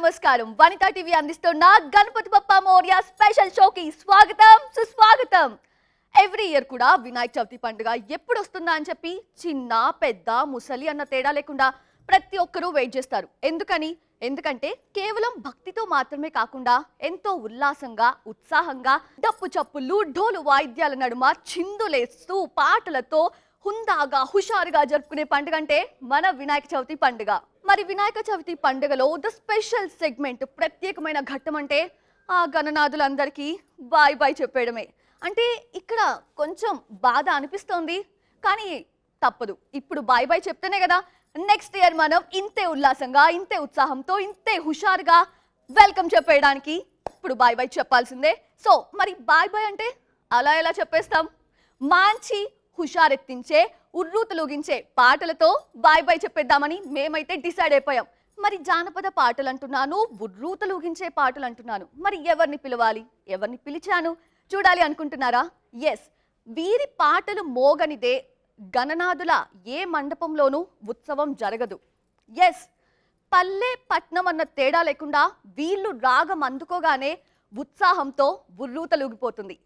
నమస్కారం. వనితా టీవీ అందిస్తున్న గణపతి బప్పా మోరియా స్పెషల్ షోకి స్వాగతం, సుస్వాగతం. ఎవ్రీ ఇయర్ కూడా వినాయక చవితి పండుగ ఎప్పుడు వస్తుందా అని చెప్పి చిన్న పెద్ద ముసలి అన్న తేడా లేకుండా ప్రతి ఒక్కరూ వెయిట్ చేస్తారు. ఎందుకంటే కేవలం భక్తితో మాత్రమే కాకుండా ఎంతో ఉల్లాసంగా, ఉత్సాహంగా డప్పు చప్పులు, ఢోలు వాయిద్యాల నడుమ చిందులేస్తూ పాటలతో హుందాగా హుషారుగా జరుపుకునే పండుగ అంటే మన వినాయక చవితి పండుగ. మరి వినాయక చవితి పండుగలో ద స్పెషల్ సెగ్మెంట్, ప్రత్యేకమైన ఘట్టం అంటే ఆ గణనాథులందరికీ బాయ్ బాయ్ చెప్పేయడమే. అంటే ఇక్కడ కొంచెం బాధ అనిపిస్తోంది, కానీ తప్పదు. ఇప్పుడు బాయ్ బాయ్ చెప్తేనే కదా నెక్స్ట్ ఇయర్ మనం ఇంతే ఉల్లాసంగా, ఇంతే ఉత్సాహంతో, ఇంతే హుషారుగా వెల్కమ్ చెప్పేయడానికి ఇప్పుడు బాయ్ బాయ్ చెప్పాల్సిందే. సో మరి బాయ్ బాయ్ అంటే అలా ఎలా చెప్పేస్తాం? మంచి హుషారెత్తించే, ఉర్రూతలూగించే పాటలతో బాయ్ బాయ్ చెప్పేద్దామని మేమైతే డిసైడ్ అయిపోయాం. మరి జానపద పాటలు అంటున్నాను, ఉర్రూతలూగించే పాటలు అంటున్నాను, మరి ఎవరిని పిలవాలి, ఎవరిని పిలిచాను చూడాలి అనుకుంటున్నారా? ఎస్, వీరి పాటలు మోగనిదే గణనాథుల ఏ మండపంలోనూ ఉత్సవం జరగదు. ఎస్, పల్లె పట్నం అన్న తేడా లేకుండా వీళ్ళు రాగం అందుకోగానే ఉత్సాహంతో ఉర్రూతలూగిపోతుంది.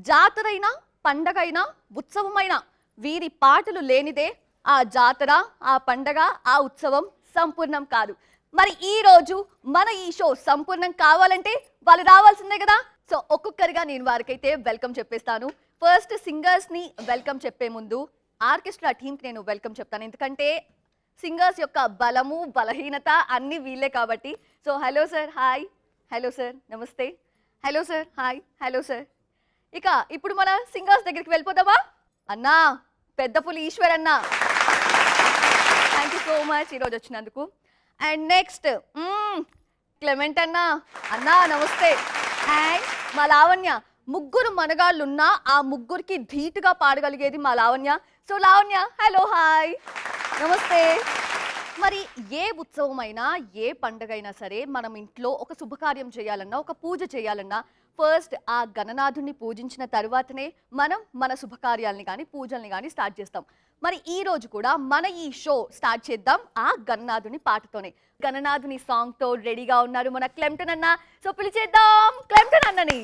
జాతరైనా, పండగైనా, ఉత్సవమైనా వీరి పాటలు లేనిదే ఆ జాతర, ఆ పండగ, ఆ ఉత్సవం సంపూర్ణం కాదు. మరి ఈ రోజు మన ఈ షో సంపూర్ణం కావాలంటే వాళ్ళు రావాల్సిందే కదా. సో ఒక్కొక్కరిగా నేను వారికైతే వెల్కమ్ చెప్పేస్తాను. ఫస్ట్ సింగర్స్ ని వెల్కమ్ చెప్పే ముందు ఆర్కెస్ట్రా టీంకి నేను వెల్కమ్ చెప్తాను. ఎందుకంటే సింగర్స్ యొక్క బలము, బలహీనత అన్నీ వీళ్ళే కాబట్టి. So hello sir, hi. Hello sir, నమస్తే. Hello sir, hi. Hello sir. ఇక ఇప్పుడు మన సింగర్స్ దగ్గరికి వెళ్ళిపోదామా? అన్నా పెద్ద పులి ఈశ్వర్ అన్న, థ్యాంక్ యూ సో మచ్ ఈరోజు వచ్చినందుకు. అండ్ నెక్స్ట్ క్లెమెంట్ అన్న, అన్నా నమస్తే. అండ్ మా లావణ్య, ముగ్గురు మనగాళ్ళున్నా ఆ ముగ్గురికి ధీటుగా పాడగలిగేది మా Lavanya. So Lavanya, hello, hi, నమస్తే. మరి ఏ ఉత్సవమైనా, ఏ పండగైనా సరే మనం ఇంట్లో ఒక శుభకార్యం చేయాలన్నా, ఒక పూజ చేయాలన్నా ఫస్ట్ ఆ గణనాథుని పూజించిన తర్వాతనే మనం మన శుభకార్యాలని కానీ, పూజల్ని కానీ స్టార్ట్ చేస్తాం. మరి ఈ రోజు కూడా మన ఈ షో స్టార్ట్ చేద్దాం ఆ గణనాథుని పాటతోనే. గణనాథుని సాంగ్ తో రెడీగా ఉన్నారు మన క్లెంప్టన్ అన్న. సో పిలిచేద్దాం క్లెంప్టన్ అన్నని.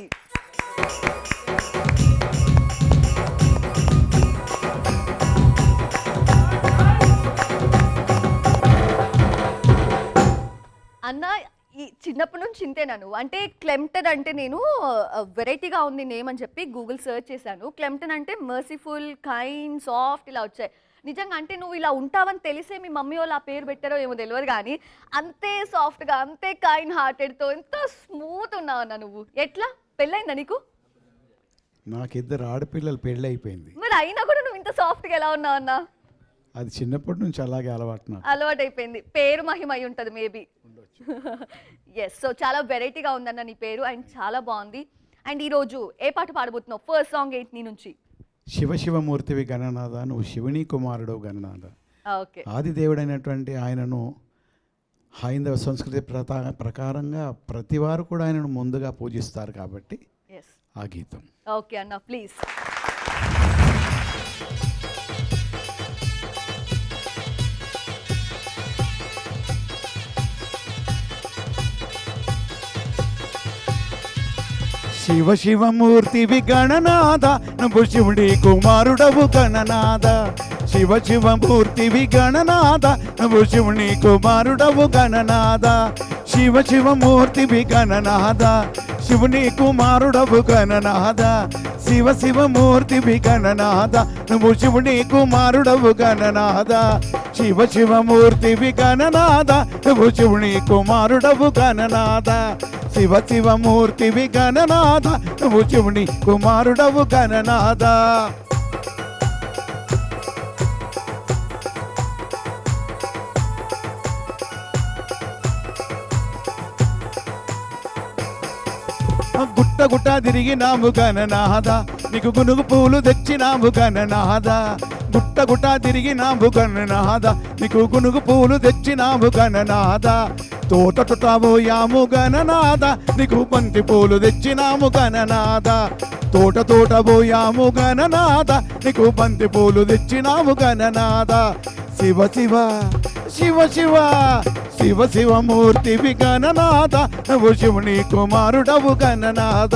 అన్న, ఈ చిన్నప్పటి నుంచి ఇంతేనా నువ్వు? అంటే క్లెంప్టన్ అంటే నేను వెరైటీగా ఉంది నేమ్ అని చెప్పి గూగుల్ సర్చ్ చేశాను. క్లెంప్టన్ అంటే మర్సిఫుల్, కైండ్, సాఫ్ట్ ఇలా వచ్చాయి. నిజంగా అంటే నువ్వు ఇలా ఉంటావని తెలిసే మీ మమ్మీ వాళ్ళు ఆ పేరు పెట్టారో ఏమో తెలియదు, కానీ అంతే సాఫ్ట్గా, అంతే కైండ్ హార్టెడ్తో ఎంత స్మూత్ ఉన్నావు అన్న నువ్వు. ఎట్లా పెళ్ళైందా నీకు? నాకు ఇద్దరు ఆడపిల్లలు పెళ్ళి అయిపోయింది. మరి అయినా కూడా నువ్వు ఇంత సాఫ్ట్గా ఎలా ఉన్నావు అన్న? అది చిన్నప్పటి నుంచి అలాగే అలవాటు అయిపోయింది. పేరు మహిమ అయి ఉంటుంది మేబీ. ఎస్, సో చాలా వెరైటీగా ఉందన్న నీ పేరు అండ్ చాలా బాగుంది. అండ్ ఈరోజు ఏ పాట పాడబోతున్నావు? ఫస్ట్ సాంగ్ ఏంటి నీ నుంచి? శివ శివమూర్తివి గణనాథ, నువ్వు శివుని కుమారుడు గణనాథ. ఓకే. ఆదిదేవుడైనటువంటి ఆయనను హైందవ సంస్కృతి ప్రకారంగా ప్రతి వారు కూడా ఆయనను ముందుగా పూజిస్తారు కాబట్టి ఆ గీతం. ఓకే అన్న, ప్లీజ్. శివ శివమూర్తివి గణనాథ, నువ్వు శివుడి కుమారుడవు గణనాథ. శివ శివమూర్తివి గణనాథ, నువ్వు శివుని కుమారుడవు గణనాథ. శివ శివమూర్తివి గణనాథ, శివుని కుమారుడవు గణనాథ. శివ శివమూర్తివి గణనాథ, నువ్వు శివుని కుమారుడవు గణనాథ. శివ శివమూర్తివి గణనాథ, నువ్వు శివుని కుమారుడవు గణనాథ. శివ శివమూర్తివి గణనాథ, నువ్వు శివుని కుమారుడవు గణనాథ. గుట్ట గుట్ట తిరిగినాము గణనాథ, నీకు గునుగు పూలు తెచ్చినాము గణనాథ. గుట్ట గుట్ట తిరిగినాము గణనాథ, నీకు గునుగు పూలు తెచ్చినాము గణనాథ. తోట తుటబోయాము గణనాథ, నీకు బంతి పూలు తెచ్చినాము గణనాథ. తోట పోయాము గణనాథ, నీకు బంతి పూలు తెచ్చినాము గణనాథ. శివ శివ శివ శివ శివ శివమూర్తివి గణనాథ నువ్వు శివుని కుమారుడవు గణనాథ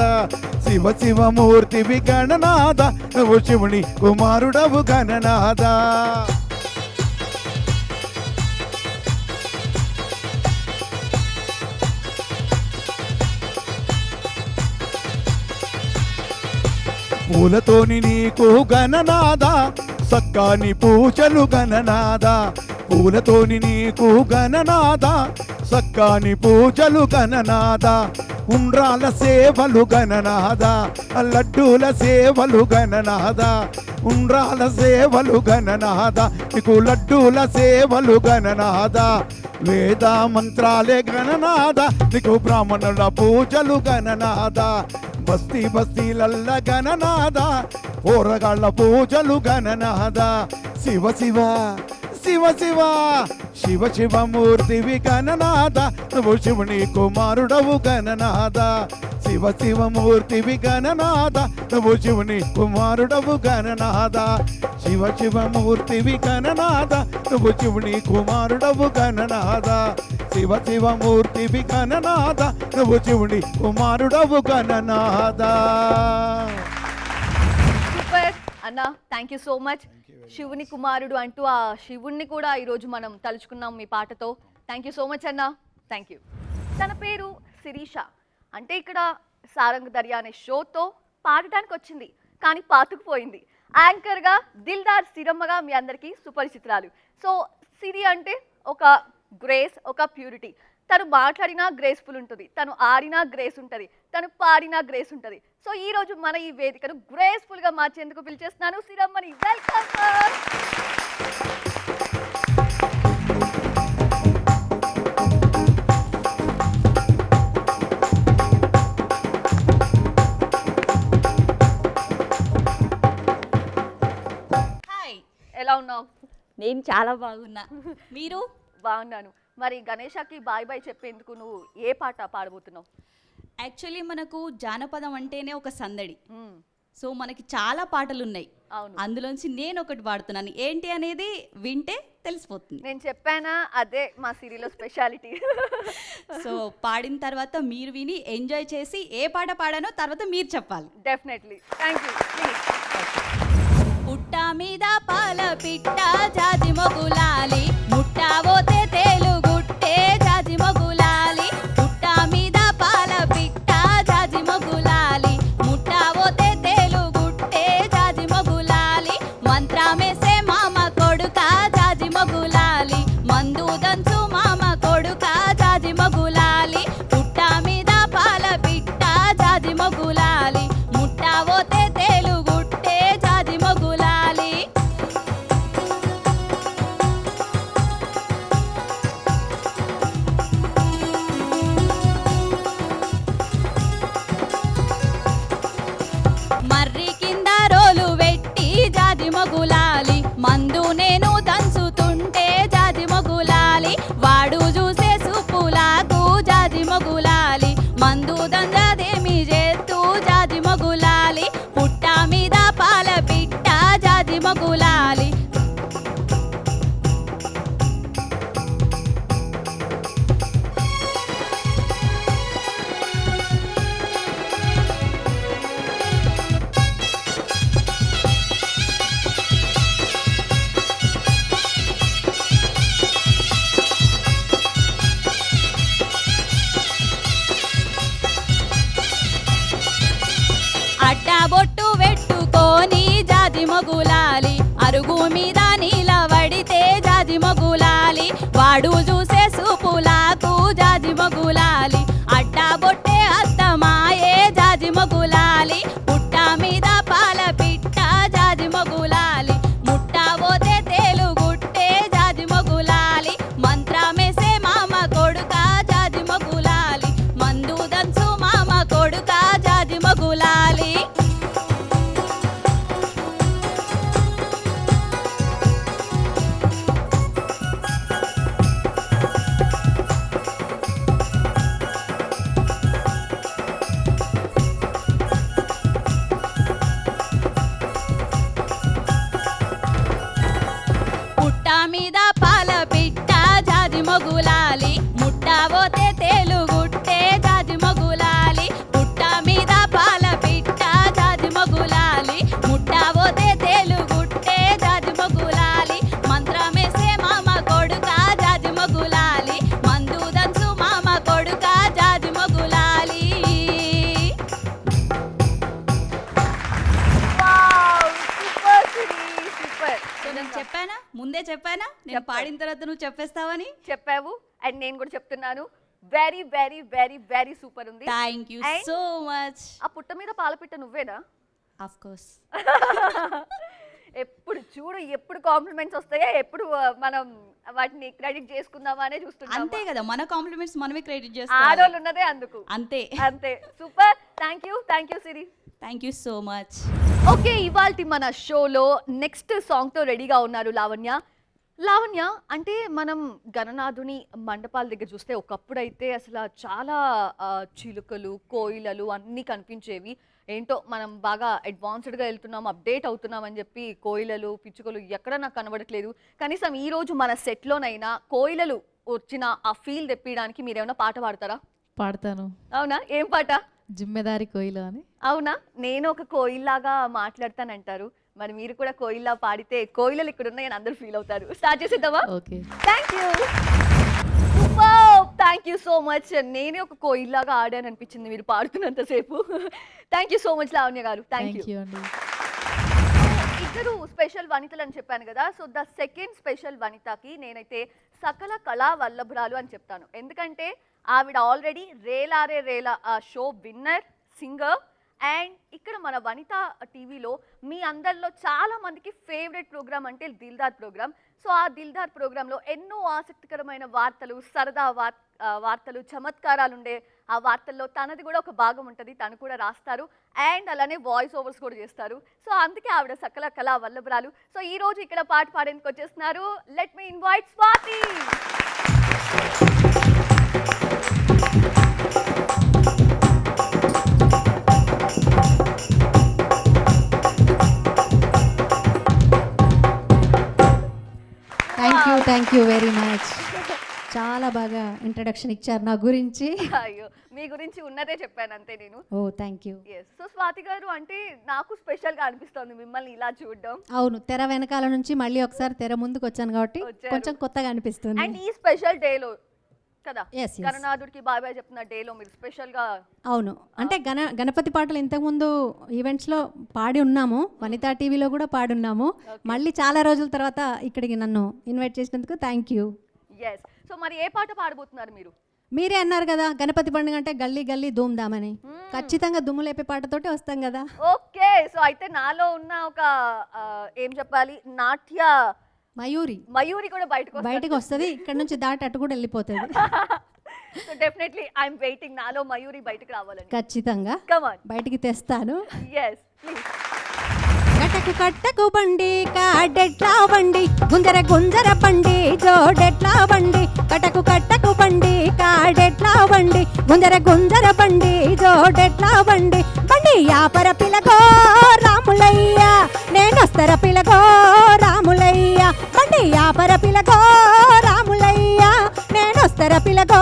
శివ శివమూర్తివి గణనాథ నువ్వు శివుని కుమారుడవు గణనాథ పూలతోని నీకు గణనాథ సక్కాని పూజలు గణనాథ పూలతోని నీకు గణనాథ సక్కాని పూజలు గణనాథ ఉండ్రాల సేవలు గణనాథ లడ్డూల సేవలు గణనాథ ఉండ్రాల సేవలు గణనాథ నీకు లడ్డూల సేవలు గణనాథ వేద మంత్రాలే గణనాథ నీకు బ్రాహ్మణుల పూజలు గణనాథ బస్తీ బస్తీలల్ల గణనాథ పోరగాళ్ళ పూజలు గణనాథ శివ శివ శివ శివ శివ శివమూర్తివి గణనాథ నువ్వు శివుని కుమారుడవు గణనాథ శివ శివమూర్తివి గణనాథ నువ్వు శివుని కుమారుడవు గణనాథ శివ శివమూర్తివి గణనాథ నువ్వు శివుని కుమారుడవు గణనాథ శివ శివమూర్తివి గణనాథ నువ్వు శివుని కుమారుడవు గణనాథ సూపర్ అన్న, థ్యాంక్ యూ సో మచ్. శివుని కుమారుడు అంటూ ఆ శివుణ్ణి కూడా ఈరోజు మనం తలుచుకున్నాం మీ పాటతో. థ్యాంక్ యూ సో మచ్ అన్న, థ్యాంక్ యూ. తన పేరు శిరీష. అంటే ఇక్కడ సారంగ్ దర్యా అనే షోతో పాడటానికి వచ్చింది, కానీ పాతుకుపోయింది. యాంకర్గా దిల్దార్ సిరమ్మగా మీ అందరికీ సుపరిచితురాలు. సో సిరి అంటే ఒక గ్రేస్, ఒక ప్యూరిటీ. తను మాట్లాడినా గ్రేస్ఫుల్ ఉంటుంది, తను ఆడినా గ్రేస్ ఉంటుంది, తను పాడినా గ్రేస్ ఉంటుంది. సో ఈ రోజు మన ఈ వేదికను గ్రేస్ఫుల్ గా మార్చేందుకు పిలిచేస్తున్నాను సిరమ్మని. వెల్కమ్. హాయ్, ఎలా ఉన్నావు? నేను చాలా బాగున్నా. మీరు? బాగున్నాను. మరి గణేషకి బాయ్ బాయ్ చెప్పేందుకు నువ్వు ఏ పాట పాడబోతున్నావు? యాక్చువల్లీ మనకు జానపదం అంటేనే ఒక సందడి. సో మనకి చాలా పాటలు ఉన్నాయి, అవును. అందులోంచి నేను ఒకటి పాడుతున్నాను. ఏంటి అనేది వింటే తెలిసిపోతుంది. నేను చెప్పానా, అదే మా సిరిలో స్పెషాలిటీ. సో పాడిన తర్వాత మీరు విని ఎంజాయ్ చేసి ఏ పాట పాడానో తర్వాత మీరు చెప్పాలి. డెఫినెట్లీ. Thank you. పుట్ట మీద పాల పిట్ట జాజి మొగులాలి, ముట్టా పోతే తేలుగుట్టే జాజి మొగులాలి. పుట్ట మీద పాల పిట్ట జాజి మొగులాలి, ముట్టా పోతే తేలుగుట్టే జాజి మొగులాలి. మంత్రమేసే మామ కొడుక జాజి మొగులాలి, మందు దంచు మామ కొడుక జాజి మొగులాలి. పుట్ట మీద పాల పిట్ట జాజి మొగులాలి, ముట్టా పోతే తేలుగుట్టే జాజి మొగులాలి. మర్రి కింద రోలు వెట్టి జాజి మొగులాలి, మందు నేను దంచుతుంటే జాజి మొగులాలి. వాడు చూసే సుప్పులాకు జాజి మొగులాలి, మందు దందదేమి చేస్తూ జాజి మొగులాలి. పుట్ట మీద పాల పిట్ట జాజి మొగులాలి. అడ్డబొట్టు పెట్టుకొని జాజి మొగులాలి, అరుగు మీద నీలవడితే జాజి మొగులాలి. వాడు చూసే సూపులాకు జాజి మొగులాలి, అడ్డబొట్టే అత్తమాయే జాజి మొగులాలి. పుట్ట మీద పాల పిట్ట జాజి మొగులాలి, ముట్టా పోతే తేలుగుట్టే జాజి మొగులాలి. మంత్రమేసే మామ కొడుక జాజి మొగులాలి, మందు దంచు మామ కొడుక జాజి మొగులాలి. నేను పాడిన తర్వాత నువ్వు చెప్పేస్తావని చెప్పావు అండ్ నేను కూడా చెప్తున్నాను very very very very super ఉంది. Thank you And- so much. ఆ పుట్ట మీద పాలపిట్ట నువ్వేనా? Of course. ఎప్పుడు చూడు ఎప్పుడు కాంప్లిమెంట్స్ వస్తాయా, ఎప్పుడు మనం వాటిని క్రెడిట్ చేసుకుందామా అనే చూస్తున్నాం. అంతే కదా, మన కాంప్లిమెంట్స్ మనమే క్రెడిట్ చేస్తాం. ఆడోళ్ళు ఉన్నదే అందుకు. అంతే. అంతే. Super. Thank you Siri. Thank you so much. Okay, ఇవాల్టి మన షోలో నెక్స్ట్ సాంగ్తో రెడీగా ఉన్నారు లావణ్య. లావణ్య అంటే మనం గణనాథుని మండపాల దగ్గర చూస్తే ఒకప్పుడైతే అసలు చాలా చిలుకలు కోయిలలు అన్నీ కనిపించేవి. ఏంటో మనం బాగా అడ్వాన్స్డ్గా వెళ్తున్నాం, అప్డేట్ అవుతున్నాం అని చెప్పి కోయిలలు పిచ్చుకలు ఎక్కడ నాకు కనబడట్లేదు. కనీసం ఈ రోజు మన సెట్లోనైనా కోయిలలు వచ్చిన ఆ ఫీల్ తెప్పించడానికి మీరు ఏమైనా పాట పాడతారా? పాడతాను. అవునా? ఏం పాట? జిమ్మెదారి కోయిల అని. అవునా? నేను ఒక కోయిల్లాగా మాట్లాడతానంటారు, మరి మీరు కూడా కోయిల్లా పాడితే కోయిలలు ఇక్కడ ఉన్నాయని అందరూ ఫీల్ అవుతారు. స్టార్ట్ చేసేద్దామా? Okay. Thank you so much. నేనే ఒక కోయిల్లాగా ఆడాను అనిపించింది మీరు పాడుతున్నంతసేపు. Thank you so much Lavanya garu. Thank you అండి. ఇద్దరు స్పెషల్ వనితలు అని చెప్పాను కదా, సో ద సెకండ్ స్పెషల్ వనితకి నేనైతే సకల కళా వల్లభురాలు అని చెప్తాను. ఎందుకంటే ఆవిడ ఆల్రెడీ రేలారే రేలా ఆ షో విన్నర్, సింగర్. అండ్ ఇక్కడ మన వనిత టీవీలో మీ అందరిలో చాలా మందికి ఫేవరెట్ ప్రోగ్రామ్ అంటే దిల్దార్ ప్రోగ్రామ్. సో ఆ దిల్దార్ ప్రోగ్రాంలో ఎన్నో ఆసక్తికరమైన వార్తలు, సరదా వార్తలు, చమత్కారాలు ఉండే ఆ వార్తల్లో తనది కూడా ఒక భాగం ఉంటుంది. తను కూడా రాస్తారు అండ్ అలానే వాయిస్ ఓవర్స్ కూడా చేస్తారు. సో అందుకే ఆవిడ సకల కళా వల్లభురాలు. సో ఈ రోజు ఇక్కడ పాట పాడేందుకు వచ్చేస్తున్నారు. Let me invite Swathi. Thank you very much. చాలా బాగా ఇంట్రడక్షన్ ఇచ్చారు నా గురించి. అయ్యో, మీ గురించి ఉన్నదే చెప్పాను అంతే నేను. ఓ థ్యాంక్ యూ. సో స్వాతి గారు అంటే నాకు స్పెషల్గా అనిపిస్తుంది మిమ్మల్ని ఇలా చూడడం. అవును, తెర వెనకాల నుంచి మళ్ళీ ఒకసారి తెర ముందుకు వచ్చాను కాబట్టి వచ్చారు. కొంచెం కొత్తగా అనిపిస్తుంది. అండ్ ఈ స్పెషల్ డేలో కదా, Yes, yes. గణనాథుడికి బాయ్ బాయ్ చెప్తున్న డేలో మీరు స్పెషల్గా. అవును, అంటే గణపతి పాటలు ఇంతకుముందు ఈవెంట్స్లో పాడి ఉన్నాము, వనితా టీవీలో కూడా పాడి ఉన్నాము. మళ్ళీ చాలా రోజుల తర్వాత ఇక్కడికి నన్ను ఇన్వైట్ చేసినందుకు థ్యాంక్ యూ. ఎస్. సో మరి ఏ పాట పాడబోతున్నారు మీరు? మీరే అన్నారు కదా గణపతి పండుగ అంటే గల్లీ గల్లీ ధూమ్ధామని. ఖచ్చితంగా దుమ్ము లేపే పాటతోటే వస్తాం కదా. ఓకే, సో అయితే నాలో ఉన్న ఒక ఏం చెప్పాలి, నాట్య మయూరి కూడా బయటకు వస్తుంది. ఇక్కడ నుంచి దాటి అటు కూడా వెళ్ళిపోతుంది. సో డెఫినెట్లీ ఐఎమ్ వెయిటింగ్ నాలో మయూరి బయటకు రావాలని. ఖచ్చితంగా కమ్ ఆన్, బయటికి తెస్తాను. Yes please. కటకు కట్టకు బండి కాడెట్లా బండి, గుంజర గుంజర బండి జోడెట్లా బండి. కటకు కట్టకు బండి కాడెట్లా బండి, గుంజర గుంజర బండి జోడెట్లా బండి. బండి యాపర పిలగో రాములయ్య, నేనొస్తర పిలగో రాములయ్య. బండి యాపర పిలగో రాములయ్య, నేనొస్తర పిలగో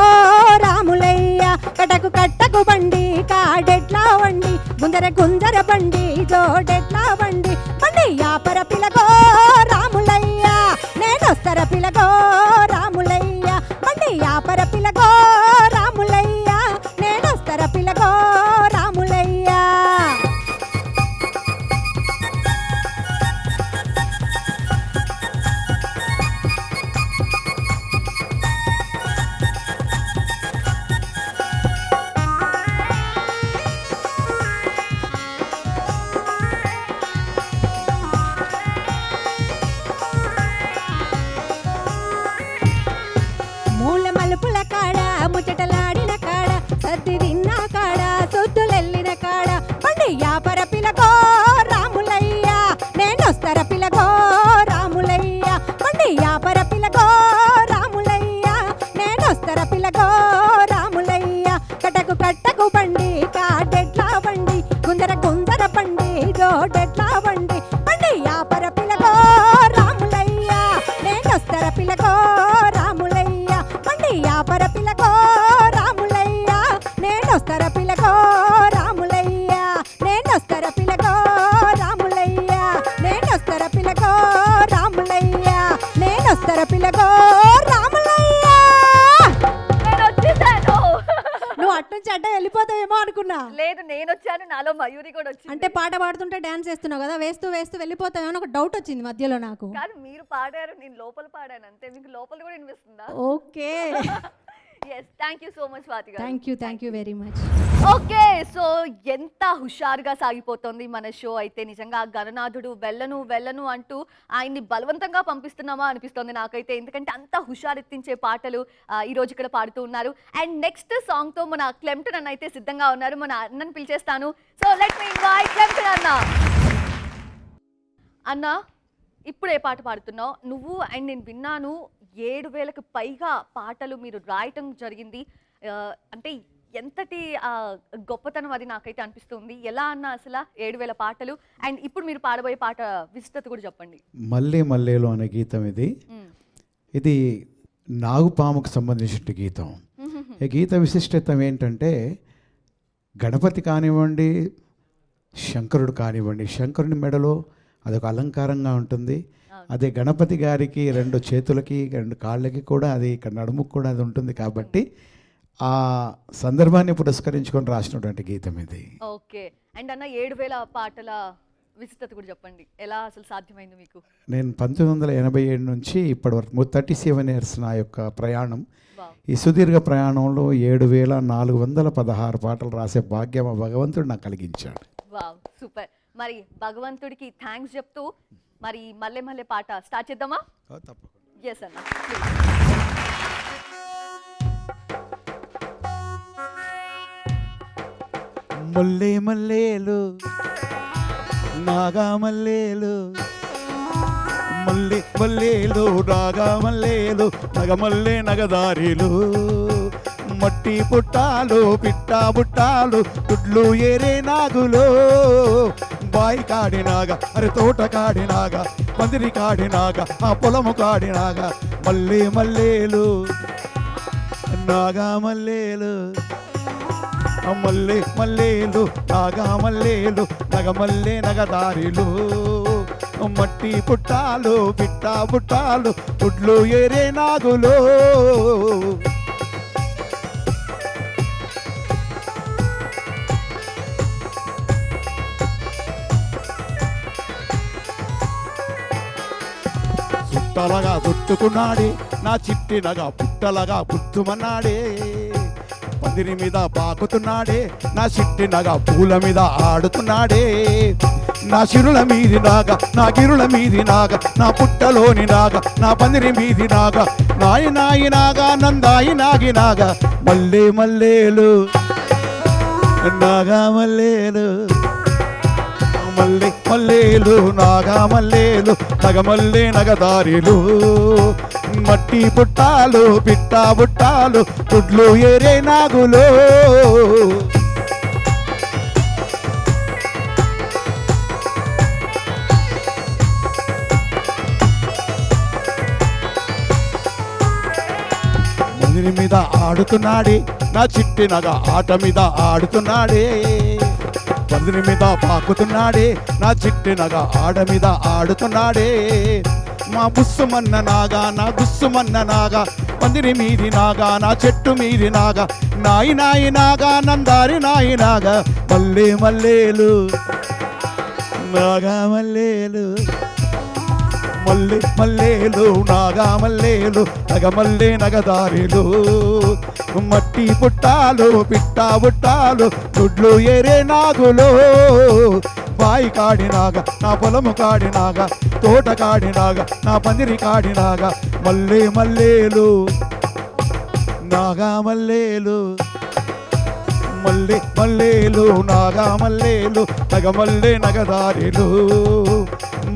రాములయ్య. కటకు కట్టకు బండి కాడెట్లా బండి, గుంజర గుంజర బండి జోడెట్లా బండి. బండి యాపర పిలగో రాములయ్య, నేనొస్తర పిలగో రాములయ్య. బండి యాపర పిలగో రాములయ్య, నేనొస్తర పిలగో రాములయ్య. మూల మలుపుల కాడ అడ్డ వెళ్ళిపోతావేమో అనుకున్నా. లేదు, నేను వచ్చాను, నాలో మయూరి కూడా వచ్చింది. అంటే పాట పాడుతుంటే డాన్స్ చేస్తున్నావు కదా, వేస్తూ వేస్తూ వెళ్ళిపోతావేమో అని ఒక డౌట్ వచ్చింది మధ్యలో నాకు. కాదు, మీరు పాడారు, నేను లోపల పాడాను అంతే. మీకు లోపల కూడా వినిపిస్తుందా? Okay. Yes, thank you so much Swathi garu. Thank you very much. Okay, so ఎంత హుషారుగా సాగిపోతుంది మన షో అయితే. నిజంగా గణనాథుడు వెళ్ళను అంటూ ఆయన్ని బలవంతంగా పంపిస్తున్నామా అనిపిస్తుంది నాకైతే. ఎందుకంటే అంత హుషారెత్తించే పాటలు ఈ రోజు ఇక్కడ పాడుతూ ఉన్నారు. అండ్ నెక్స్ట్ సాంగ్ తో మన క్లెంప్టన్ అన్న అయితే సిద్ధంగా ఉన్నారు. మన అన్నని పిలిచేస్తాను. సో లెట్ మీ ఇన్వైట్ క్లెంప్టన్ అన్న. అన్న, ఇప్పుడు ఏ పాట పాడుతున్నావు నువ్వు? అండ్ నేను విన్నాను 7,000కు పైగా పాటలు మీరు రాయటం జరిగింది. అంటే ఎంతటి గొప్పతనం అది నాకైతే అనిపిస్తుంది. ఎలా అన్న అసలు 7,000 పాటలు, అండ్ ఇప్పుడు మీరు పాడబోయే పాట విశిష్టత కూడా చెప్పండి. మల్లె మల్లెలో అనే గీతం ఇది నాగుపాముకు సంబంధించిన గీతం. ఈ గీత విశిష్టత ఏంటంటే, గణపతి కానివ్వండి, శంకరుడు కానివ్వండి, శంకరుని మెడలో అదొక అలంకారంగా ఉంటుంది. అదే గణపతి గారికి 2 చేతులకి 2 కాళ్ళకి కూడా అది, ఇక్కడ నడుముకు కూడా అది ఉంటుంది. కాబట్టి ఆ సందర్భాన్ని పురస్కరించుకొని రాసినటువంటి గీతం ఇది. ఓకే, అండ్ అన్న 7,000 పాటల విశిష్టత కూడా చెప్పండి. ఎలా అసలు సాధ్యమైంది మీకు? నేను 1987 నుంచి ఇప్పటి వరకు 37 ఇయర్స్ నా యొక్క ప్రయాణం. ఈ సుదీర్ఘ ప్రయాణంలో 7,416 పాటలు రాసే భాగ్యం ఆ భగవంతుడు నాకు కలిగించాడు. Wow, super. మరి భగవంతుడికి థ్యాంక్స్ చెప్తూ మరి మల్లె మల్లె పాట స్టార్ట్ చేద్దామా? తప్పకుండా. ఎస్ అన్న. మల్లె మల్లేలు నాగా మల్లేలు, మల్లె మల్లేలు రాగా మల్లేలు, నగమల్లె నగదారిలు, మట్టి పుట్టాలు పిట్టా బుట్టాలు, గుడ్లు ఏరే నాగులు, బాయి కాడినాగా అరే తోట కాడినాగా, పందిరి కాడినాగా ఆ పొలము కాడినాగా, మల్లె మల్లేలు నాగా మల్లేలు, మల్లె మల్లేలు నాగా మల్లేలు, నగమల్లె నగదారిలు, మట్టి పుట్టాలు పిట్టా బుట్టాలు, గుడ్లు ఏరే నాగులు. చుట్టలగా చుట్టుకున్నాడే నా చిట్టినగా పుట్టలగా పుట్టుమన్నాడే, పందిరి మీద పాకుతున్నాడే నా చిట్టినగా పూల మీద ఆడుతున్నాడే, నా చిరుల మీది నాగా నా గిరుల మీది నాగా, నా పుట్టలోని నాగా నా పందిరి మీది నాగా, నాయి నాయి నాగా నందాయి నాగి నాగా, మల్లె మల్లేలు నాగా మల్లేలు, మల్లె మల్లేలు నాగా మల్లేలు, నగమల్లె నగదారిలు, మట్టి పుట్టాలు పిట్టా బుట్టాలు, గుడ్లు ఏరే నాగులు. మందిరి మీద ఆడుతున్నాడే నా చిట్టినగా ఆట మీద ఆడుతున్నాడే, పందిరి మీద పాకుతున్నాడే నా చిట్టినగా ఆడ మీద ఆడుతున్నాడే, మా బుస్సుమన్న నాగా నా గుస్సుమన్న నాగా, పందిరి మీది నాగా నా చెట్టు మీది నాగా, నాయి నాయి నాగా నందారి నాయి నాగా, మల్లె మల్లేలు నాగా మల్లేలు, మల్లె మల్లేలు నాగా మల్లేలు, నగమల్లె నగదారిలు, మట్టి పుట్టాలు పిట్టా బుట్టాలు, గుడ్లు ఏరే నాగులు, బాయి కాడినాగా నా పొలము కాడినాగా, తోట కాడినాగా నా పందిరి కాడినాగా, మల్లె మల్లేలు నాగా మల్లేలు, మల్లె మల్లేలు నాగా మల్లేలు, నగమల్లె నగదారిలు,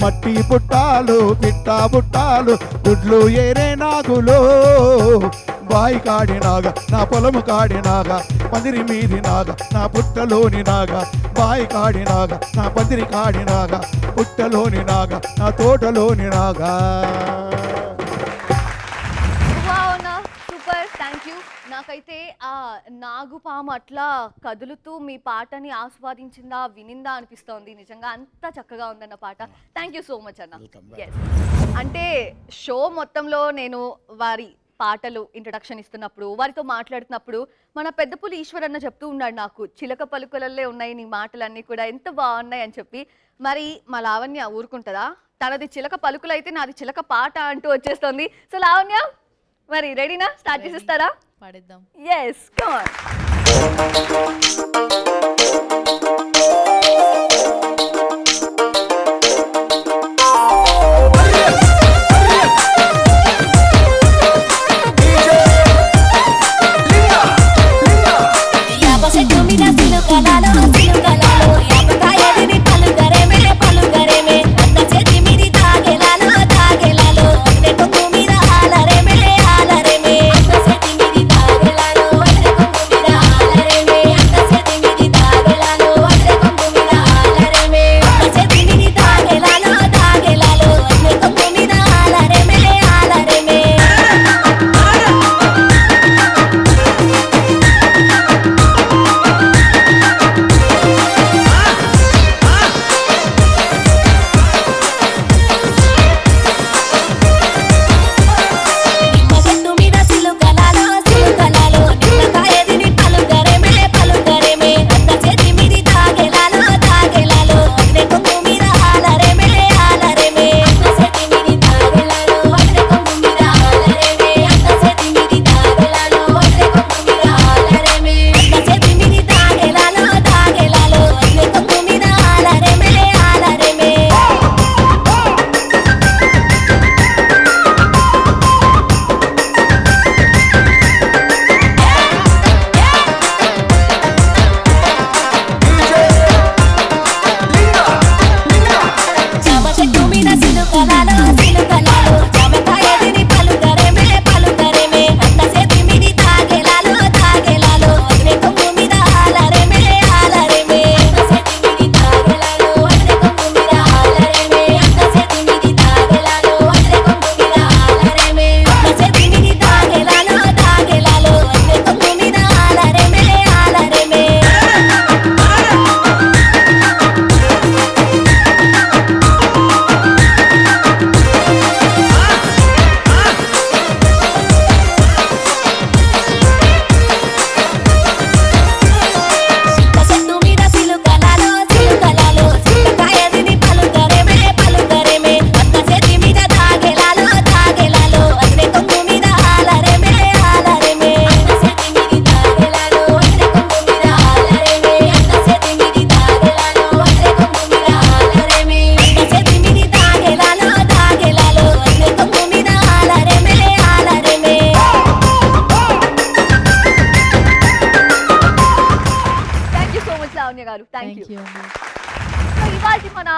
మట్టి పుట్టాలు పిట్టా బుట్టాలు, గుడ్లు ఏరే నాగులు, బాయి కాడినాగా నా పొలము కాడినాగా, పందిరి మీది నాగా నా పుట్టలోని నాగా, బాయి కాడినాగా నా పందిరి కాడినాగా, పుట్టలోని నాగా నా తోటలోని నాగా. Super, thank you. నాకైతే ఆ నాగుపాము అట్లా కదులుతూ మీ పాటని ఆస్వాదించిందా వినిందా అనిపిస్తోంది. నిజంగా అంత చక్కగా ఉందన్న పాట. థ్యాంక్ యూ సో మచ్ అన్న. ఎస్, అంటే షో మొత్తంలో నేను వారి పాటలు ఇంట్రడక్షన్ ఇస్తున్నప్పుడు వారితో మాట్లాడుతున్నప్పుడు మన పెద్దపులి ఈశ్వర్ అన్న చెప్తూ ఉన్నాడు నాకు, చిలక పలుకులల్లే ఉన్నాయి నీ మాటలన్నీ కూడా ఎంత బాగున్నాయి అని చెప్పి. మరి మా లావణ్య ఊరుకుంటుందా? తనది చిలక పలుకులు అయితే నాది చిలక పాట అంటూ వచ్చేస్తుంది. సో లావణ్య మరి రెడీనా? స్టార్ట్ చేసిస్తారా? పాడేద్దాం. Yes, come on. Thank you. ఇవాళ మన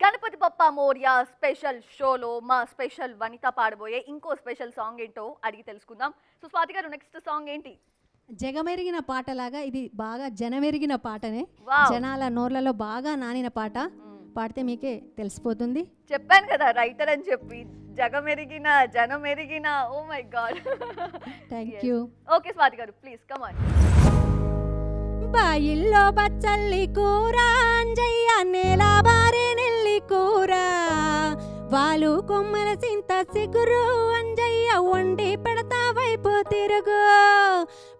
గణపతి బప్పా మోరియా స్పెషల్ షోలో మా స్పెషల్ వనిత పాడబోయే ఇంకో స్పెషల్ సాంగ్ ఏంటో అడిగి తెలుసుకుందాం. సో స్వాతి గారు, నెక్స్ట్ సాంగ్ ఏంటి? జగమెరిగిన పాటలాగా ఇది బాగా జనమెరిగిన పాటనే, జనాల నోర్లలో బాగా నానిన పాట. పాడితే మీకే తెలిసిపోతుంది. చెప్పాను కదా రైటర్ అని చెప్పి, జగమెరిగిన జనమెరిగిన. Oh my god, thank you. Okay Swathi garu, please come on. బాయిల్లో బచ్చల్లి కూర అంజయ్య నేల బారే నెల్లి కూర, వాలు కొమ్మల సింత సిగురు అంజయ్య వండి పెడతా వైపు తిరుగు.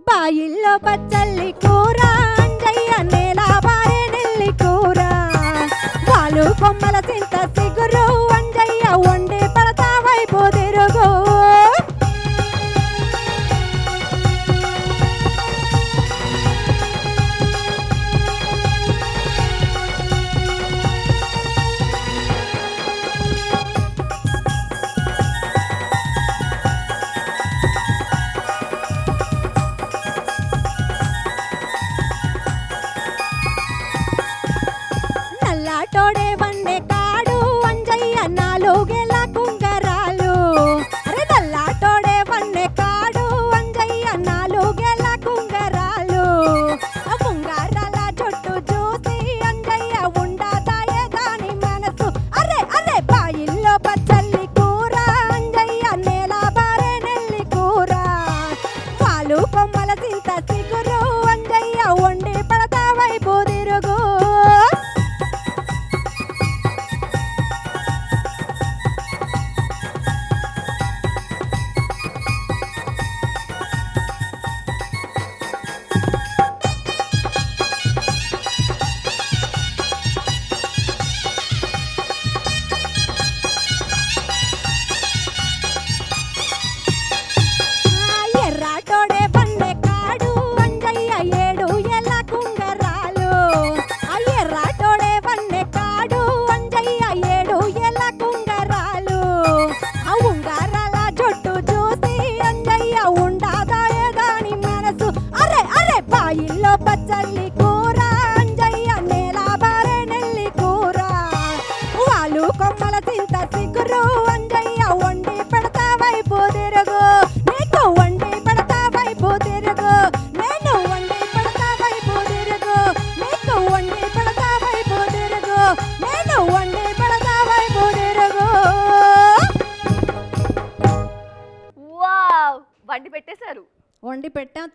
బాయిల్లో బచ్చల్లి కూర అంజయ్య నేల బారే నెల్లి కూర, వాలు కొమ్మల సింత సిగురు అంజయ్య వండి పెడతా వైపు తిరుగు. నల్లాటోడే వన్నే కాడు అంజయ్య నాలుగేల కుంగరాలు. అరే నల్లాటోడే వన్నే కాడు అంజయ్య నాలుగేల కుంగరాలు, ముంగారాల జొట్టు చూసి అంజయ్య ఉండదాయే దాని మనసు. అరే అరే బాయిల్లో బచ్చల్లి కూర అంజయ్య నేల బారే నెల్లి కూర, పాలు కొమ్మల సింత సిగురు అంజయ్య వండి పడతా వైపు తిరుగు.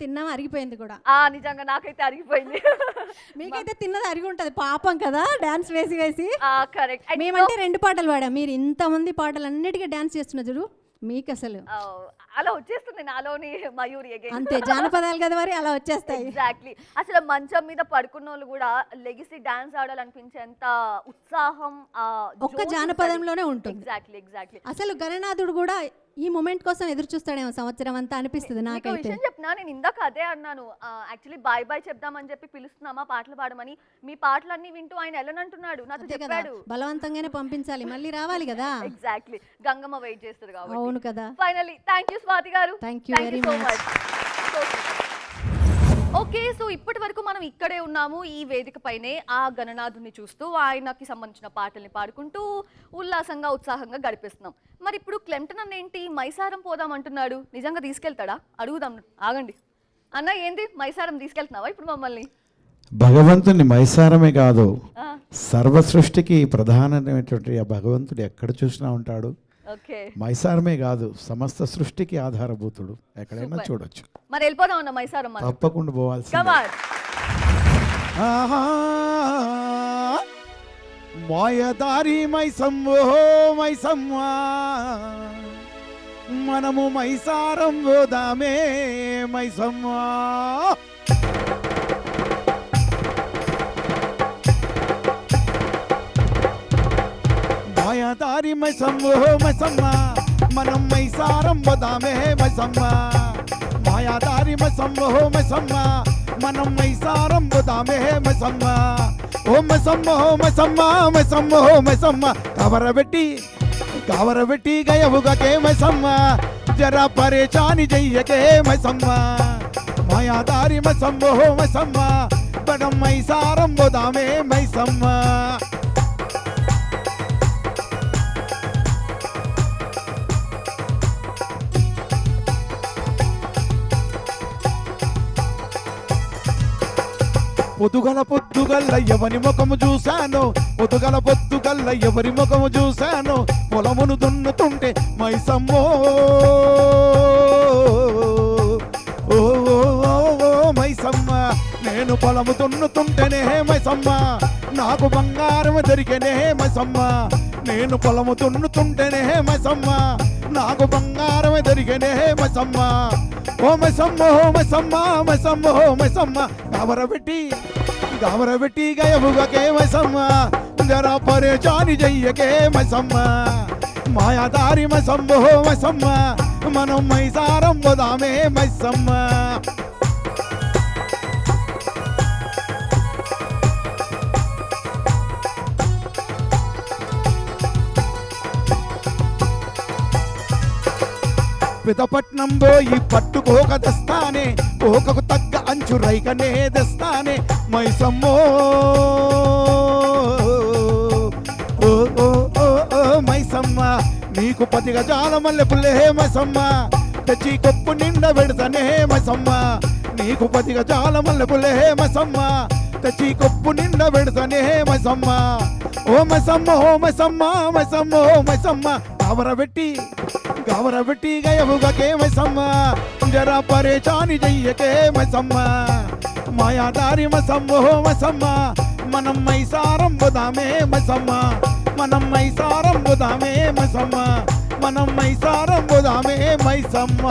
తిన్నాం అరిగిపోయింది కూడా. నిజంగా నాకైతే అరిగిపోయింది. మీకైతే తిన్నది అరిగి ఉంటుంది పాపం కదా, డాన్స్ వేసి వేసి. కరెక్ట్. మేమంటే 2 పాటలు పాడాం, మీరు ఇంతమంది పాటలు అన్నిటికీ డాన్స్ చేస్తున్నారు చూడు, మీకు అసలు అలా వచ్చేస్తుంది నాలోని మయూరి again. అంతే, జానపదాలు కదా మరి అలా వచ్చేస్తాయి. ఎగ్జాక్ట్లీ. అసలు మంచం మీద పడుకున్న వాళ్ళు కూడా లెగిసి డాన్స్ ఆడాలనిపించేంత ఉత్సాహం ఒక్క జానపదంలోనే ఉంటుంది. ఎగ్జాక్ట్లీ. అసలు గణనాథుడు కూడా ఈ మూమెంట్ కోసం ఎదురు చూస్తాడేమో సంవత్సరం అంతా అనిపిస్తుంది నాకైతే. విషయం చెప్పినా, నేను ఇందాక అదే అన్నాను, యాక్చువల్లీ బాయ్ బాయ్ చెప్దామని చెప్పి పిలుస్తున్నామా పాటలు పాడమని. మీ పాటలన్నీ వింటూ ఆయన వెళ్ళనంటున్నాడు, నాతో చెప్పాడు. బలవంతంగానే పంపించాలి, మళ్ళీ రావాలి కదా. ఎగ్జాక్ట్లీ. గంగమ్మ వెయిట్ చేస్తుంది కాబట్టి. అవును కదా. Finally thank you Swathi garu. Thank you very much. Okay, so ఇప్పటి వరకు మనం ఇక్కడే ఉన్నాము ఈ వేదిక పైనే ఆ గణనాథుని చూస్తూ ఆయనకి సంబంధించిన పాటల్ని పాడుకుంటూ ఉల్లాసంగా ఉత్సాహంగా గడిపేస్తున్నాం. మరి ఇప్పుడు క్లెంటన్ అన్న ఏంటి మైసారం పోదాం అంటున్నాడు, నిజంగా తీసుకెళ్తాడా? అడుగుదాం. ఆగండి అన్న, ఏంది మైసారం తీసుకెళ్తున్నావా ఇప్పుడు మమ్మల్ని? భగవంతుని మైసారమే కాదు, సర్వ సృష్టికి ప్రధానమైనటువంటి ఆ భగవంతుడు ఎక్కడ చూసినా ఉంటాడు. ఓకే, మైసారమే కాదు, సమస్త సృష్టికి ఆధారభూతుడు, ఎక్కడైనా చూడొచ్చు. మరి వెళ్ళిపోదాం అన్న మైసారం మనం. తప్పకుండా పోవాల్సి. మాయదారి మైసమ్మో మైసమ్మా, మనము మైసారం పోదామే మైసమ్మా. మాయదారి మైసమ్మో మైసమ్మా, మనం మైసారం పోదామే మైసమ్మా. మాయాదారి మైసమ్మో మైసమ్మా, మనం మైసారం పోదామే మైసమ్మా. ఓ మైసమ్మో మైసమ్మా మైసమ్మో మైసమ్మా, కవరబెట్టి గయవుగకే మైసమ్మా, జరా పరేచాని చెయ్యకే మైసమ్మా. మాయాదారి మైసమ్మో మైసమ్మా, మనం మైసారం పోదామే మైసమ్మా. పొద్దుగల ఎవరి ముఖము చూశాను, పొద్దుగల ఎవరి ముఖము చూశాను, పొలమును దున్నుతుంటే మైసమ్మో ఓ మైసమ్మ. నేను పొలము దున్నుతుంటేనే మైసమ్మ, నాకు బంగారం దొరికేనే మైసమ్మ. నేను పొలము దున్నుతుంటేనే మైసమ్మ, నాకు బంగారం దొరికేనే మైసమ్మ. ఓ మైసమ్మో మైసమ్మ మైసమ్మో మైసమ్మ, గవరబెట్టి గయవుగకే మైసమ్మ, జరా పరేచాని చెయ్యకే మైసమ్మ. మాయాదారి మైసమ్మో మైసమ్మ, మనం మైసారం పోదామే మైసమ్మ. పితపట్నం పోయి పట్టుకోక తెస్తానే, కోకకు తగ్గ అంచు రైకనే తెస్తానే మైసమ్మో ఓ ఓ ఓ ఓ మైసమ్మ. నీకు 10 గజాల మల్లెపుల్లే మైసమ్మ, తెచ్చి కొప్పు నిండా పెడతానే మైసమ్మ. నీకు 10 గజాల మల్లెపుల్లే మైసమ్మ, తెచ్చి కొప్పు నిండా పెడతానే మైసమ్మ. ఓ మైసమ్మ ఓ మైసమ్మ మైసమ్మ ఓ మైసమ్మ, గవరబెట్టి గయవుగకే మైసమ్మ, జరా పరేచాని చెయ్యకే మైసమ్మ. మాయాదారి మైసమ్మో మైసమ్మ, మనం మైసారం పోదామే మైసమ్మ. మనం మైసారం పోదామే మైసమ్మ, మనం మైసారం పోదామే మైసమ్మ.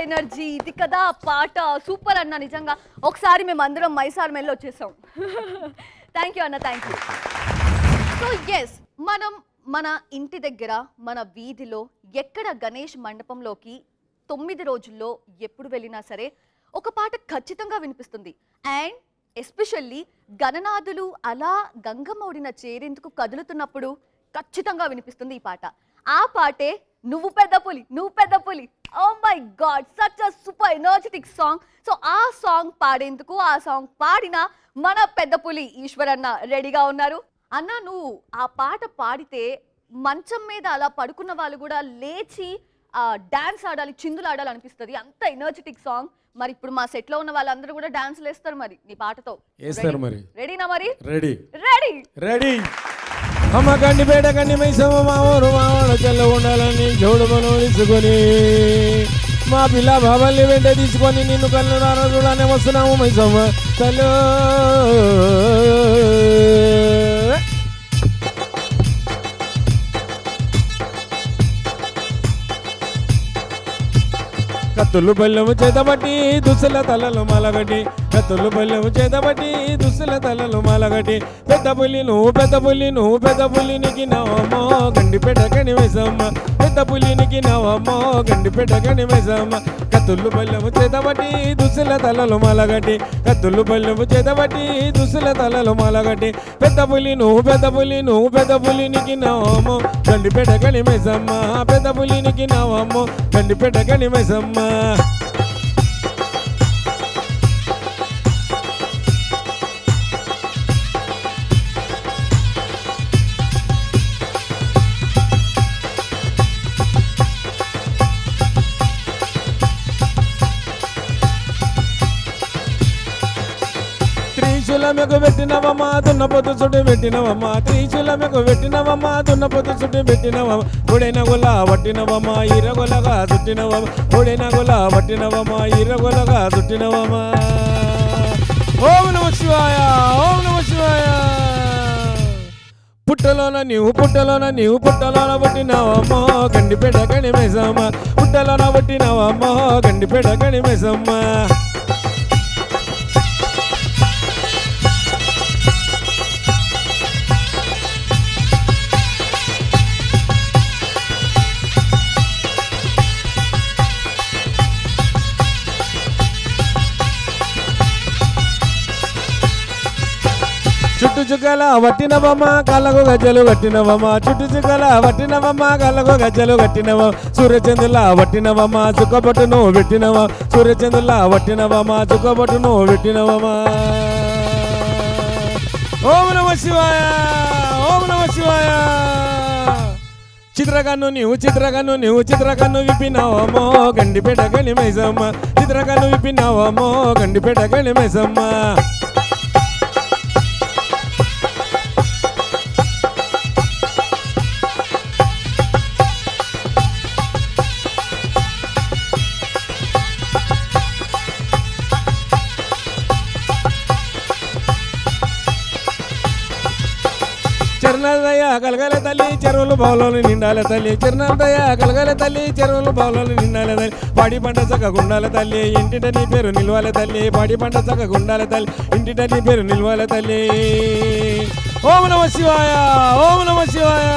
ఎనర్జీ, ఇది కదా పాట, సూపర్ అన్న. నిజంగా ఒకసారి మేము అందరం మైసారం వెళ్ళి వచ్చేసాం. థ్యాంక్ యూ అన్న, థ్యాంక్ యూ. సో ఎస్, మనం మన ఇంటి దగ్గర, మన వీధిలో, ఎక్కడ గణేష్ మండపంలోకి 9 రోజుల్లో ఎప్పుడు వెళ్ళినా సరే ఒక పాట ఖచ్చితంగా వినిపిస్తుంది. అండ్ ఎస్పెషల్లీ గణనాథులు అలా గంగమ్మ ఒడిన చేరేందుకు కదులుతున్నప్పుడు ఖచ్చితంగా వినిపిస్తుంది ఈ పాట. ఆ పాటే నువ్వు పెద్ద పులి, నువ్వు పెద్ద పులి. Oh my God, such a super energetic song. So ఆ సాంగ్ పాడేందుకు, ఆ సాంగ్ పాడిన మన పెద్ద పులి ఈశ్వర్ అన్న రెడీగా ఉన్నారు. అన్న, నువ్వు ఆ పాట పాడితే మంచం మీద అలా పడుకున్న వాళ్ళు కూడా లేచి డాన్స్ ఆడాలి, చిందులు ఆడాలి అనిపిస్తుంది. అంత ఎనర్జెటిక్ సాంగ్. మరి ఇప్పుడు మా సెట్ లో ఉన్న వాళ్ళందరూ కూడా డాన్స్లు వేస్తారు మరి నీ పాటతో. వేస్తారు మరి. రెడీనా మరి? Ready ready ready. అమ్మ గండి పేట గండి మైసమ్మ మా ఊరు మావాడ చెల్ల ఉండాలని జోడుమను తీసుకొని మా పిల్ల బాబల్ని వెంట తీసుకొని నిన్ను కళ్ళు చూడాలని వస్తున్నాము మైసమ్మ కళ్ళు. కత్తులు బల్లెము చేతబట్టి దుస్సుల తలలు మలగటి, కత్తులు బల్లెము చేతబట్టి దుస్సుల తలలు మలగటి. పెద్ద పులి నువ్వు పెద్ద పులి నువ్వు పెద్ద పులినికి నావమ్మో గండిపేట కనివేసమ్మ, పెద్ద పులినికి నావమ్మో గండిపేట కనివేసమ్మ. కత్తులు బల్లెము చేతబట్టి దుస్సుల తలలు మలగటి, కత్తులు బల్లెము చేతబట్టి దుస్సుల తలలు మలగటి. పెద్ద పులి నువ్వు పెద్ద పులి నువ్వు పెద్ద పులినికి నావమ్మో గండిపేట కనివేసమ్మ, పెద్ద పులినికి నావమ్మో గండిపేట కనివేసమ్మ. త్రిశూలమెకు పెట్టినవమ్మా దున్నపోతు చుట్టు పెట్టినవమ్మా, త్రిశూలమెకు పెట్టినవమ్మా దున్నపోతు చుట్టు పెట్టినవమ్మ. పొడైన గుల పట్టినవమ్మా ఇరగొలగా చుట్టినవమ్మ, పొడైన గుల పట్టినవమ్మా ఇరగొలగా చుట్టినవమ్మ. ఓం నమః శివాయ ఓం నమః శివాయ. పుట్టలోన నీవు పుట్టలోన నీవు పుట్టలోన పుట్టినవమ్మో గండిపేట కనిమేసమ్మ, పుట్టలోన పుట్టినవమ్మో గండిపేట కనిమేసమ్మ. చుట్టు చుక్కల వట్టినవమ్మ కళ్ళకు గజ్జలు కట్టినవమ్మ, చుట్టు చుక్కల వట్టినవమ్మ కళ్ళకు గజ్జలు కట్టినవ. సూర్యచంద్రుల వట్టినవమ్మ చుక్కబొట్టును పెట్టినవ, సూర్యచంద్రుల వట్టినవమ్మ చుక్కబొట్టును పెట్టినవమ్మ. ఓం నమః శివాయ ఓం నమః శివాయ. చిత్రకన్ను నీవు చిత్రకన్ను నీవు చిత్రకన్ను విప్పినవమ్మో గండిపేట కనిమేసమ్మ, చిత్రకన్ను విప్పినవమ్మో గండిపేట కనిమేసమ్మ. చరణదయ కలగల తల్లి చెరువులు బావులను నిండాల తల్లి, చరణదయ కలగల తల్లి చెరువులు బావులను నిండాల తల్లి. పాడి పంట చక్కగుండాల తల్లి ఇంటిట నీ పేరు నిల్వాల తల్లి, పాడి పంట చక్కగుండాల తల్లి ఇంటిట నీ పేరు నిల్వాల తల్లి. ఓం నమః శివాయ ఓం నమః శివాయ.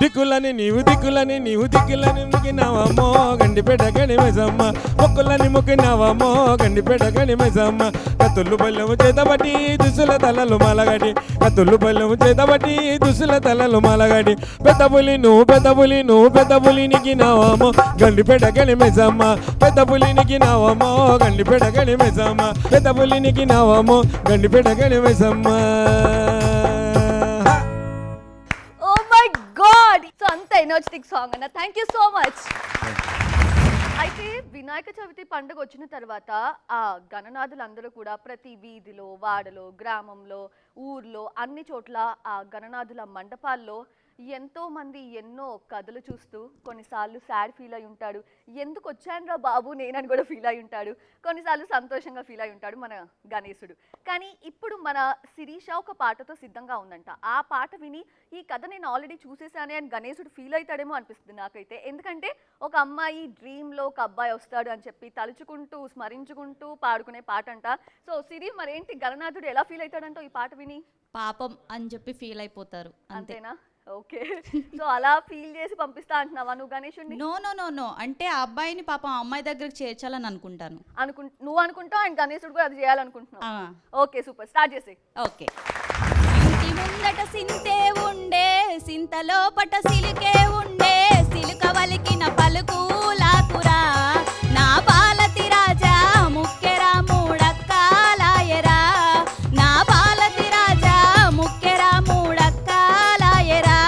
దిక్కులని నీవు దిక్కులని నీవు దిక్కులని ముక్కినావమ్మో గండిపేట కనిమేసమ్మ, మొక్కులని ముక్కినావమ్మో గండిపేట కనిమేసమ్మ. కత్తులు బల్లెము చేతబట్టి దుస్సుల తలలు మలగటి, కత్తులు బల్లెము చేతబట్టి దుస్సుల తలలు మలగటి. పెద్ద పులి నువ్వు పెద్ద పులి నువ్వు పెద్ద పులినికి నావమ్మో గండిపేట కనిమేసమ్మ, పెద్ద పులినికి నావమ్మో గండిపేట కనిమేసమ్మ, పెద్ద పులినికి నావమ్మో గండిపేట కనిమేసమ్మ. సో అంత ఎనర్జెటిక్ సాంగ్ అన్న. Thank you so much. అయితే వినాయక చవితి పండుగ వచ్చిన తర్వాత ఆ గణనాథులందరూ కూడా ప్రతి వీధిలో వాడలో గ్రామంలో ఊర్లో అన్ని చోట్ల ఆ గణనాథుల మండపాల్లో ఎంతో మంది ఎన్నో కథలు చూస్తూ కొన్నిసార్లు సాడ్ ఫీల్ అయి ఉంటాడు, ఎందుకు వచ్చానురా బాబు నేనని కూడా ఫీల్ అయి ఉంటాడు, కొన్నిసార్లు సంతోషంగా ఫీల్ అయి ఉంటాడు మన గణేశుడు. కానీ ఇప్పుడు మన శిరీష ఒక పాటతో సిద్ధంగా ఉందంట. ఆ పాట విని ఈ కథ నేను ఆల్రెడీ చూసేసానే అని గణేశుడు ఫీల్ అవుతాడేమో అనిపిస్తుంది నాకైతే. ఎందుకంటే ఒక అమ్మాయి డ్రీమ్లో ఒక అబ్బాయి వస్తాడు అని చెప్పి తలుచుకుంటూ స్మరించుకుంటూ పాడుకునే పాట అంట. సో సిరి మరేంటి గణనాథుడు ఎలా ఫీల్ అవుతాడంటో ఈ పాట విని? పాపం అని చెప్పి ఫీల్ అయిపోతారు అంతేనా? ఓకే. సో అలా ఫీల్ చేసి పంపిస్తా అంటున్నావా నువ్వు గణేశుడిని? నో నో నో నో అంటే ఆ అబ్బాయిని పాపం ఆ అమ్మాయి దగ్గరికి చేర్చాలని అనుకుంటాను. నువ్వు అనుకుంటావు అండ్ గణేశుడు కూడా అది చేయాలనుకుంటున్నావు. ఓకే సూపర్, స్టార్ట్ చేసి. ఓకే. ఇంటి ముందట సింతే ఉండే సింతలో పట సిలికే ఉండే సిలుక వలికిన పలుకులాకురా నా పాలతి రాజా ముక్కెరా మూడక్కాలాయరా నా పాలతి రాజా ముక్కెరా మూడక్కాలాయరా.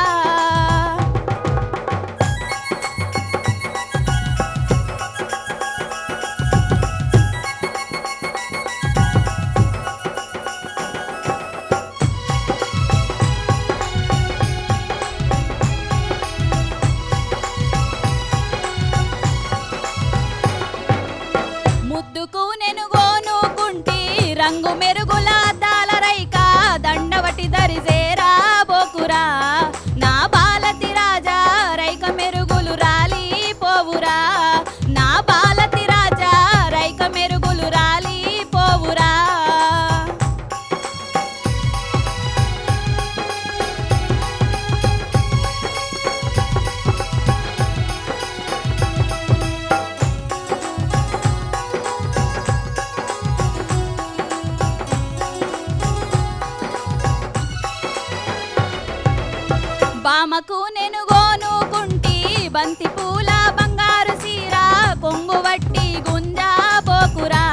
బంగారు సీరా కొంగు వట్టి గుంజా పోకురా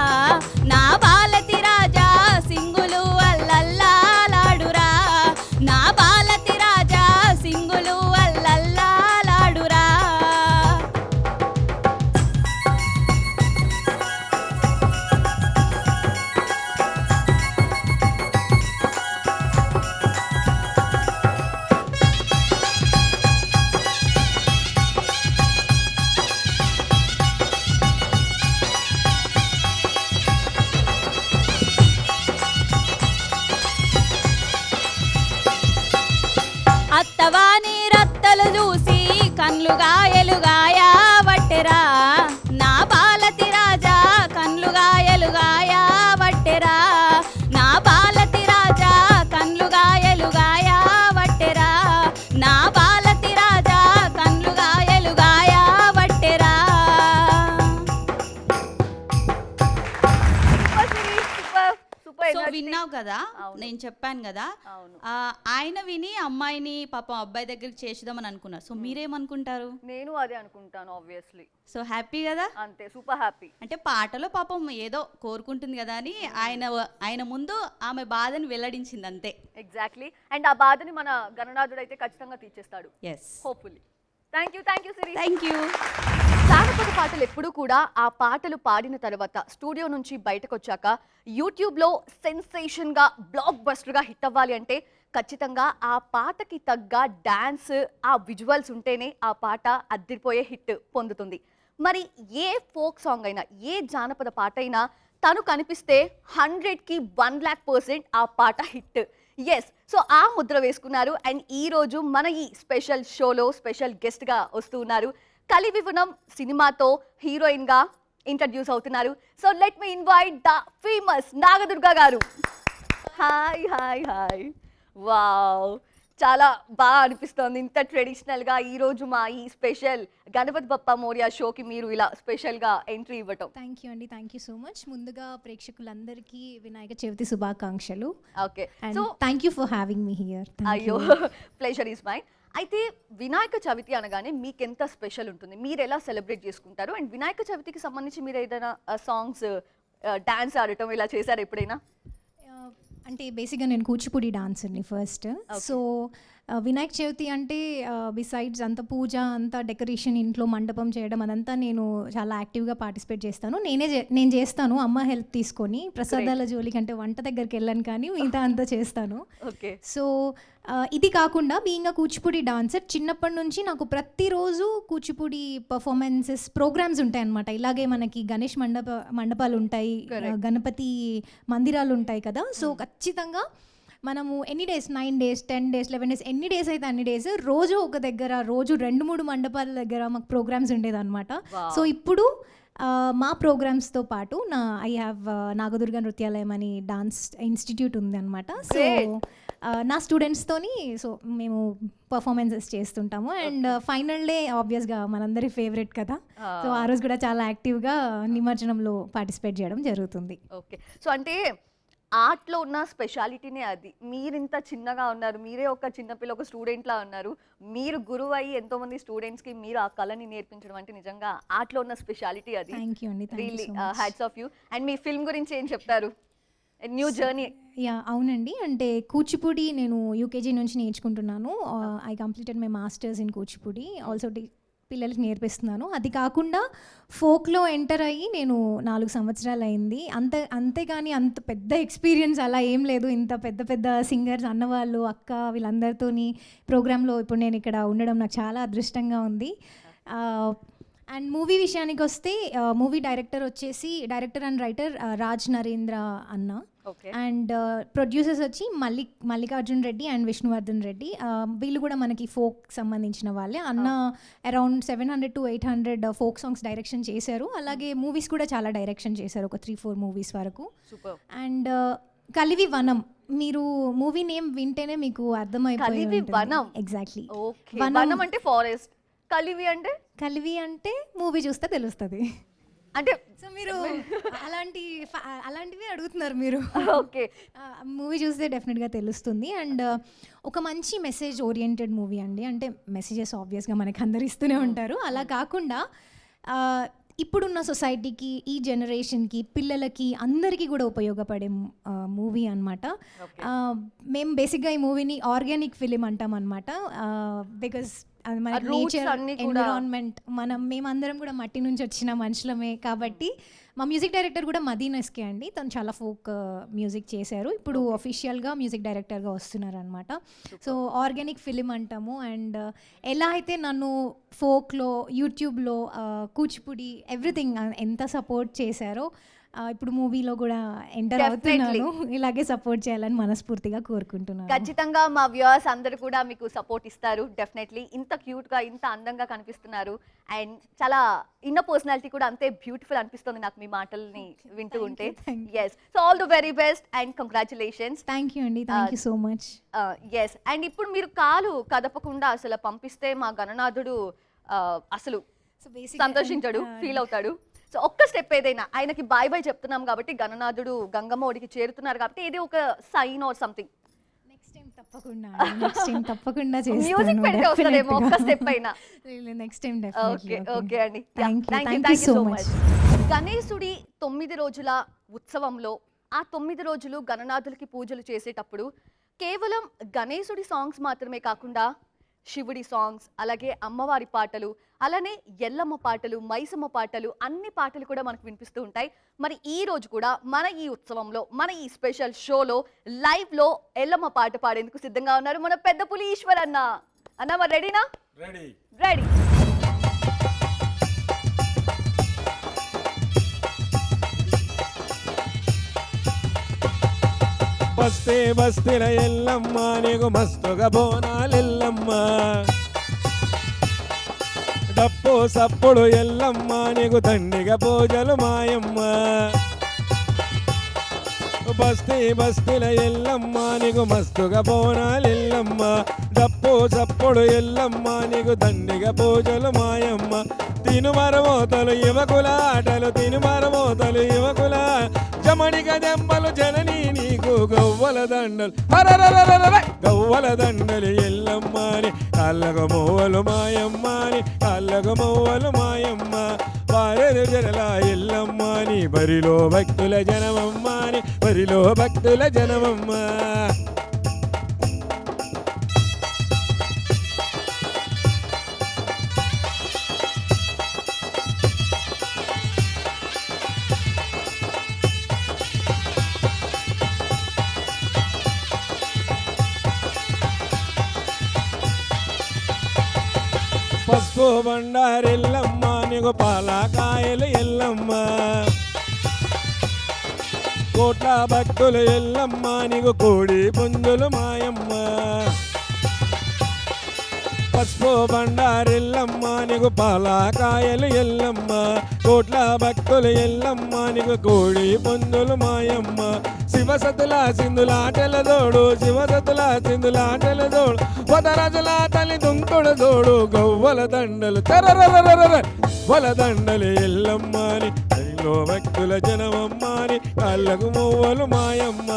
నా బాలతి రాజా సింగులు అల్లల్లాడురా నా బాలతి రాజా సింగులు అల్లల్లాడురా అత్తవాని రత్తలు చూసి కన్లుగా ఎలుగాయా వట్టెరా నా బాలతి రాజా కన్లుగా ఎలుగాయా వట్టెరా నా బాలతి రాజా కన్లుగా ఎలుగాయా వట్టెరా నా బాలతి రాజా కన్లుగా ఎలుగాయా వట్టెరా సూపర్ సో విన్నావు కదా అవును. నేను చెప్పాను కదా అవును. ఆయన విని అమ్మాయిని పాపం అబ్బాయి దగ్గరికి చేద్దామని అనుకున్నారు సో మీరేమనుకుంటారు నేను అదే అనుకుంటాను ఆబ్వియస్లీ. సో హ్యాపీ కదా అంతే, సూపర్ హ్యాపీ. అంటే పాటలో పాపం ఏదో కోరుకుంటుంది కదా అని ఆయన ముందు ఆమె బాధని వెల్లడించింది అంతే. ఎగ్జాక్ట్లీ. అండ్ ఆ బాధని మన గణనాథుడు అయితే ఖచ్చితంగా తీర్చేస్తాడు, yes hopefully. Thank you Siri. Thank you. జానపద పాటలు ఎప్పుడూ కూడా ఆ పాటలు పాడిన తర్వాత స్టూడియో నుంచి బయటకు వచ్చాక యూట్యూబ్లో సెన్సేషన్గా బ్లాక్ బస్టర్గా హిట్ అవ్వాలి అంటే ఖచ్చితంగా ఆ పాటకి తగ్గ డ్యాన్స్, ఆ విజువల్స్ ఉంటేనే ఆ పాట అద్దిరిపోయే హిట్ పొందుతుంది. మరి ఏ ఫోక్ సాంగ్ అయినా, ఏ జానపద పాట అయినా తను కనిపిస్తే 100కి 1,00,000% ఆ పాట హిట్. ఎస్, సో ఆ ముద్ర వేసుకున్నారు. అండ్ ఈరోజు మన ఈ స్పెషల్ షోలో స్పెషల్ గెస్ట్గా వస్తూ ఉన్నారు. కలివివనం సినిమాతో హీరోయిన్గా ఇంట్రడ్యూస్ అవుతున్నారు. So let me invite the famous Nagadurga గారు. హాయ్. వావ్, చాలా బాగా అనిపిస్తోంది ఇంత ట్రెడిషనల్గా ఈరోజు మా ఈ స్పెషల్ గణపతి బప్పా మోరియా షోకి మీరు ఇలా స్పెషల్గా ఎంట్రీ ఇవ్వటం. థ్యాంక్ యూ అండి, థ్యాంక్ యూ సో మచ్. ముందుగా ప్రేక్షకులందరికీ వినాయక చవితి శుభాకాంక్షలు. Okay, and so thank you for having me here. అయ్యో, ప్లెజర్ ఈజ్ మైన్. అయితే వినాయక చవితి అనగానే మీకు ఎంత స్పెషల్ ఉంటుంది, మీరు ఎలా సెలబ్రేట్ చేసుకుంటారు? అండ్ వినాయక చవితికి సంబంధించి మీరు ఏదైనా సాంగ్స్, డాన్స్ ఆడటం ఇలా చేశారు ఎప్పుడైనా? అంటే బేసిక్గా నేను కూచిపూడి డాన్సర్ని ఫస్ట్. సో వినాయక చవితి అంటే బిసైడ్స్ అంత పూజ, అంత డెకరేషన్, ఇంట్లో మండపం చేయడం, అదంతా నేను చాలా యాక్టివ్గా పార్టిసిపేట్ చేస్తాను. నేను చేస్తాను అమ్మ హెల్ప్ తీసుకొని. ప్రసాదాల జోలికి అంటే వంట దగ్గరికి వెళ్ళాను కానీ మిగతా అంతా చేస్తాను. ఓకే. సో ఇది కాకుండా బీయింగ్ కూచిపూడి డాన్సర్, చిన్నప్పటి నుంచి నాకు ప్రతిరోజు కూచిపూడి పర్ఫార్మెన్సెస్ ప్రోగ్రామ్స్ ఉంటాయన్నమాట. ఇలాగే మనకి గణేష్ మండపాలు ఉంటాయి, గణపతి మందిరాలు ఉంటాయి కదా. సో ఖచ్చితంగా మనము ఎన్ని డేస్, 9 days, 10 days, 11 days, ఎన్ని డేస్ అయితే అన్ని డేస్ రోజు ఒక దగ్గర, రోజు 2-3 మండపాల దగ్గర మాకు ప్రోగ్రామ్స్ ఉండేదన్నమాట. సో ఇప్పుడు మా ప్రోగ్రామ్స్తో పాటు ఐ హ్యావ్ నాగదుర్గ నృత్యాలయం అని డాన్స్ ఇన్స్టిట్యూట్ ఉంది అనమాట. సో నా స్టూడెంట్స్తోని సో మేము పర్ఫార్మెన్సెస్ చేస్తుంటాము. అండ్ ఫైనల్ డే ఆబ్వియస్గా మనందరి ఫేవరెట్ కదా. సో ఆ రోజు కూడా చాలా యాక్టివ్గా నిమజ్జనంలో పార్టిసిపేట్ చేయడం జరుగుతుంది. ఓకే, సో అంటే ఆర్ట్లో ఉన్న స్పెషాలిటీనే అది. మీరు ఇంత చిన్నగా ఉన్నారు, మీరే ఒక చిన్నపిల్ల, ఒక స్టూడెంట్లా ఉన్నారు. మీరు గురువు అయ్యి ఎంతోమంది స్టూడెంట్స్కి మీరు ఆ కళని నేర్పించడం అంటే నిజంగా ఆర్ట్లో ఉన్న స్పెషాలిటీ అది. థ్యాంక్ యూ అండి, really hats off you. And me film గురించి ఏం చెప్తారు? New journey. అవునండి, అంటే కూచిపూడి నేను యూకేజీ నుంచి నేర్చుకుంటున్నాను. I completed my masters in Kuchipudi. Also పిల్లలకి నేర్పిస్తున్నాను. అది కాకుండా ఫోక్లో ఎంటర్ అయ్యి నేను 4 సంవత్సరాలు అయింది. అంతేగాని అంత పెద్ద ఎక్స్పీరియన్స్ అలా ఏం లేదు. ఇంత పెద్ద సింగర్స్ అన్నవాళ్ళు, అక్క, వీళ్ళందరితోని ప్రోగ్రాంలో ఇప్పుడు నేను ఇక్కడ ఉండడం నాకు చాలా అదృష్టంగా ఉంది. అండ్ మూవీ విషయానికి వస్తే movie director and writer Raj Narendra అన్న. అండ్ ప్రొడ్యూసర్స్ వచ్చి మల్లికార్జున్ రెడ్డి అండ్ విష్ణువర్ధన్ రెడ్డి. వీళ్ళు కూడా మనకి ఫోక్ సంబంధించిన వాళ్ళే. అన్న around 700 to 800 folk songs direction చేశారు. అలాగే మూవీస్ కూడా చాలా డైరెక్షన్ చేశారు, ఒక 3-4 మూవీస్ వరకు. అండ్ కలివి వనం, మీరు మూవీ నేమ్ వింటేనే మీకు అర్థమైపోయింది. ఎగ్జాక్ట్లీ. వనం అంటే ఫారెస్ట్, కలివి అంటే మూవీ చూస్తే తెలుస్తుంది. అంటే సో మీరు అలాంటివి అడుగుతున్నారు మీరు. ఓకే. మూవీ చూస్తే డెఫినెట్గా తెలుస్తుంది. అండ్ ఒక మంచి మెసేజ్ ఓరియంటెడ్ మూవీ అండి. అంటే మెసేజెస్ ఆబ్వియస్గా మనకు అందరు ఇస్తూనే ఉంటారు. అలా కాకుండా ఇప్పుడున్న సొసైటీకి, ఈ జనరేషన్కి, పిల్లలకి అందరికీ కూడా ఉపయోగపడే మూవీ అనమాట. మేము బేసిక్గా ఈ మూవీని ఆర్గానిక్ ఫిలిం అంటాం అనమాట. బికాజ్ మన నేచర్, ఎన్విరాన్మెంట్, మేమందరం కూడా మట్టి నుంచి వచ్చిన మనుషులమే కాబట్టి. మా మ్యూజిక్ డైరెక్టర్ కూడా మదీన్ ఎస్కే అండి. తను చాలా ఫోక్ మ్యూజిక్ చేశారు. ఇప్పుడు అఫీషియల్గా మ్యూజిక్ డైరెక్టర్గా వస్తున్నారు అనమాట. సో ఆర్గానిక్ ఫిలిం అంటాము. అండ్ ఎలా అయితే నన్ను ఫోక్లో, యూట్యూబ్లో, కూచిపూడి ఎవ్రీథింగ్ ఎంత సపోర్ట్ చేశారో ఇప్పుడు మూవీలో కూడా ఎంటర్ అవుతున్నాను. ఇలాగే సపోర్ట్ చేయాలని మనస్ఫూర్తిగా కోరుకుంటున్నాను. ఖచ్చితంగా మా వ్యూవర్స్ అందరూ కూడా మీకు సపోర్ట్ ఇస్తారు డెఫినెట్లీ. ఇంత క్యూట్గా, ఇంత అందంగా కనిపిస్తున్నారు. అండ్ చాలా ఇన్న పర్సనాలిటీ కూడా అంతే బ్యూటిఫుల్ అనిపిస్తుంది నాకు మీ మాటల్ని వింటూ ఉంటే. Yes, so all the very best and congratulations. Thank you అండి. Thank you so much. Yes, and ఇప్పుడు మీరు కాలు కదపకుండా అసలు పంపిస్తే మా గణనాథుడు అసలు సంతోషించాడు, ఫీల్ అవుతాడు. సో ఒక్క స్టెప్ ఏదైనా ఆయనకి బాయ్ బాయ్ చెప్తున్నాం కాబట్టి, గణనాథుడు గంగమ్మ ఒడికి చేరుతున్నారు కాబట్టి, ఇది ఒక sign or something. Next time తప్పకుండా మ్యూజిక్ పెడితే వస్తుందేమో ఒక్క స్టెప్ అయినా. నెక్స్ట్ టైం ఓకే ఓకే అండి. Thank you so much. గణేశుడి 9 రోజుల ఉత్సవంలో ఆ 9 రోజులు గణనాథులకి పూజలు చేసేటప్పుడు కేవలం గణేశుడి సాంగ్స్ మాత్రమే కాకుండా శివుడి సాంగ్స్, అలాగే అమ్మవారి పాటలు, అలానే ఎల్లమ్మ పాటలు, మైసమ్మ పాటలు, అన్ని పాటలు కూడా మనకు వినిపిస్తూ ఉంటాయి. మరి ఈ రోజు కూడా మన ఈ ఉత్సవంలో, మన ఈ స్పెషల్ షోలో లైవ్లో ఎల్లమ్మ పాట పాడేందుకు సిద్ధంగా ఉన్నారు మన పెద్ద పులి ఈశ్వర్ అన్న. అన్న మరి రెడీనా? రెడీ. బస్తే బస్తీల ఎల్లమ్మ నీకు మస్తుగా బోనాలెల్లమ్మ, డప్పు సప్పుడు ఎల్లమ్మ నీకు దండిగా పూజలు మాయమ్మ. బస్తీ బస్తీల ఎల్లమ్మ నీకు మస్తుగా బోనాలెల్లమ్మ, డప్పు సప్పుడు ఎల్లమ్మ నీకు దండిగా పూజలు మాయమ్మ. తినుమరమోతలు యువకుల ఆటలు, తినుమరమోతలు యువకుల జమణిక దెంబలు జనని నీకు గవ్వల దండలు, గవ్వల దండలు ఎల్లమ్మని, కాళ్ళకు మువ్వలు మాయమ్మని, కాళ్ళకు మువ్వలు మాయమ్మ. వారెదు జనల ఎల్లమ్మని, బరిలో భక్తుల జనమమ్మని, బరిలో భక్తుల జనమమ్మ. పసుపు బండారెల్లమ్మ నీకు పాలకాయలు ఎల్లమ్మ, కోట్ల భక్తులు ఎల్లమ్మ నీకు కోడి పుంజులు మాయమ్మ. పసుపు బండారెల్లమ్మ నీకు పాలకాయలు ఎల్లమ్మ, కోట్ల భక్తులు ఎల్లమ్మ నీకు కోడి పుంజులు మాయమ్మ. శివసతుల సింధులాటల దోడు, శివసతుల సింధులాటల దోడు, పదరాజుల తల్లి దుంకుడు దోడు, గవ్వల దండలు వల దండలు ఎల్లమ్మని, హరిలో భక్తుల జనమమ్మని, కాళ్ళకు మువ్వలు మాయమ్మ.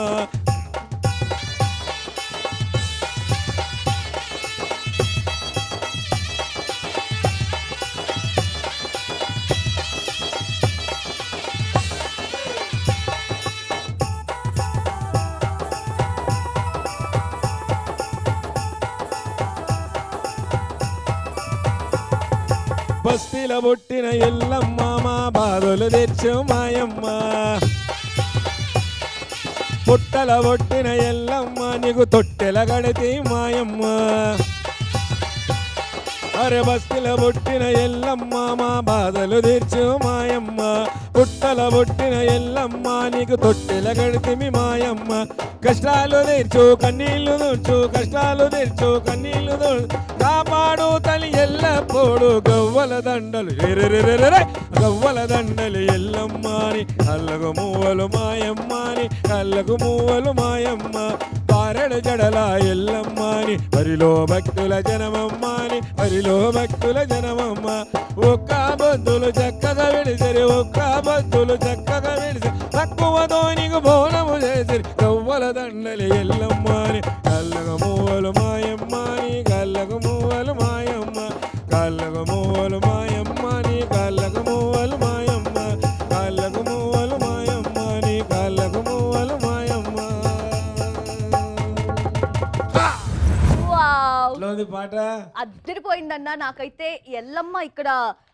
బస్తీల పుట్టిన ఎల్లమ్మ మా బాధలు తెచ్చు మాయమ్మ, పుట్టల పుట్టిన ఎల్లమ్మ నీకు తొట్టెల గడితి మాయమ్మ. అరే బస్తీల పుట్టిన ఎల్లమ్మ మా బాధలు తీర్చు మాయమ్మ, పుట్టల పుట్టిన ఎల్లమ్మ నీకు తొట్టెల గడితిమి మాయమ్మ. కష్టాలు తీర్చు కన్నీళ్లు దూర్చు, కష్టాలు తీర్చు కన్నీళ్లు దూర్చు, కాపాడు తల్లి ఎల్లప్పుడు గవ్వల దండలు గవ్వల దండలు ఎల్లమ్మని, కళ్ళకు మువ్వలు మాయమ్మని, కళ్ళకు మువ్వలు మాయమ్మ. పారెడు జడల ఎల్లమ్మని, బరిలో భక్తుల జనమమ్మని, బరిలో భక్తుల జనమమ్మ. ఒక్క బొద్దులు చక్కగా విడిసిరి ఒక్క బొద్దులు చక్కగా విడిసి తక్కువతో నీకు బోనము చేసిరి కవ్వల దండలి ఎల్లమ్మని కళ్ళకు మూవలు మాయమ్మని కళ్ళకు మూవలు మాయమ్మ కళ్ళకు మూవలు మాయమ్మ నీ కళ్ళకు మూవలు మాయమ్మ కళ్ళకు మూవలు మాయమ్మ నీ కళ్ళకు మూవలు మాయమ్మ. వావ్ ఎట్లా పాట అద్దరిపోయిందన్న. నాకైతే ఎల్లమ్మ ఇక్కడ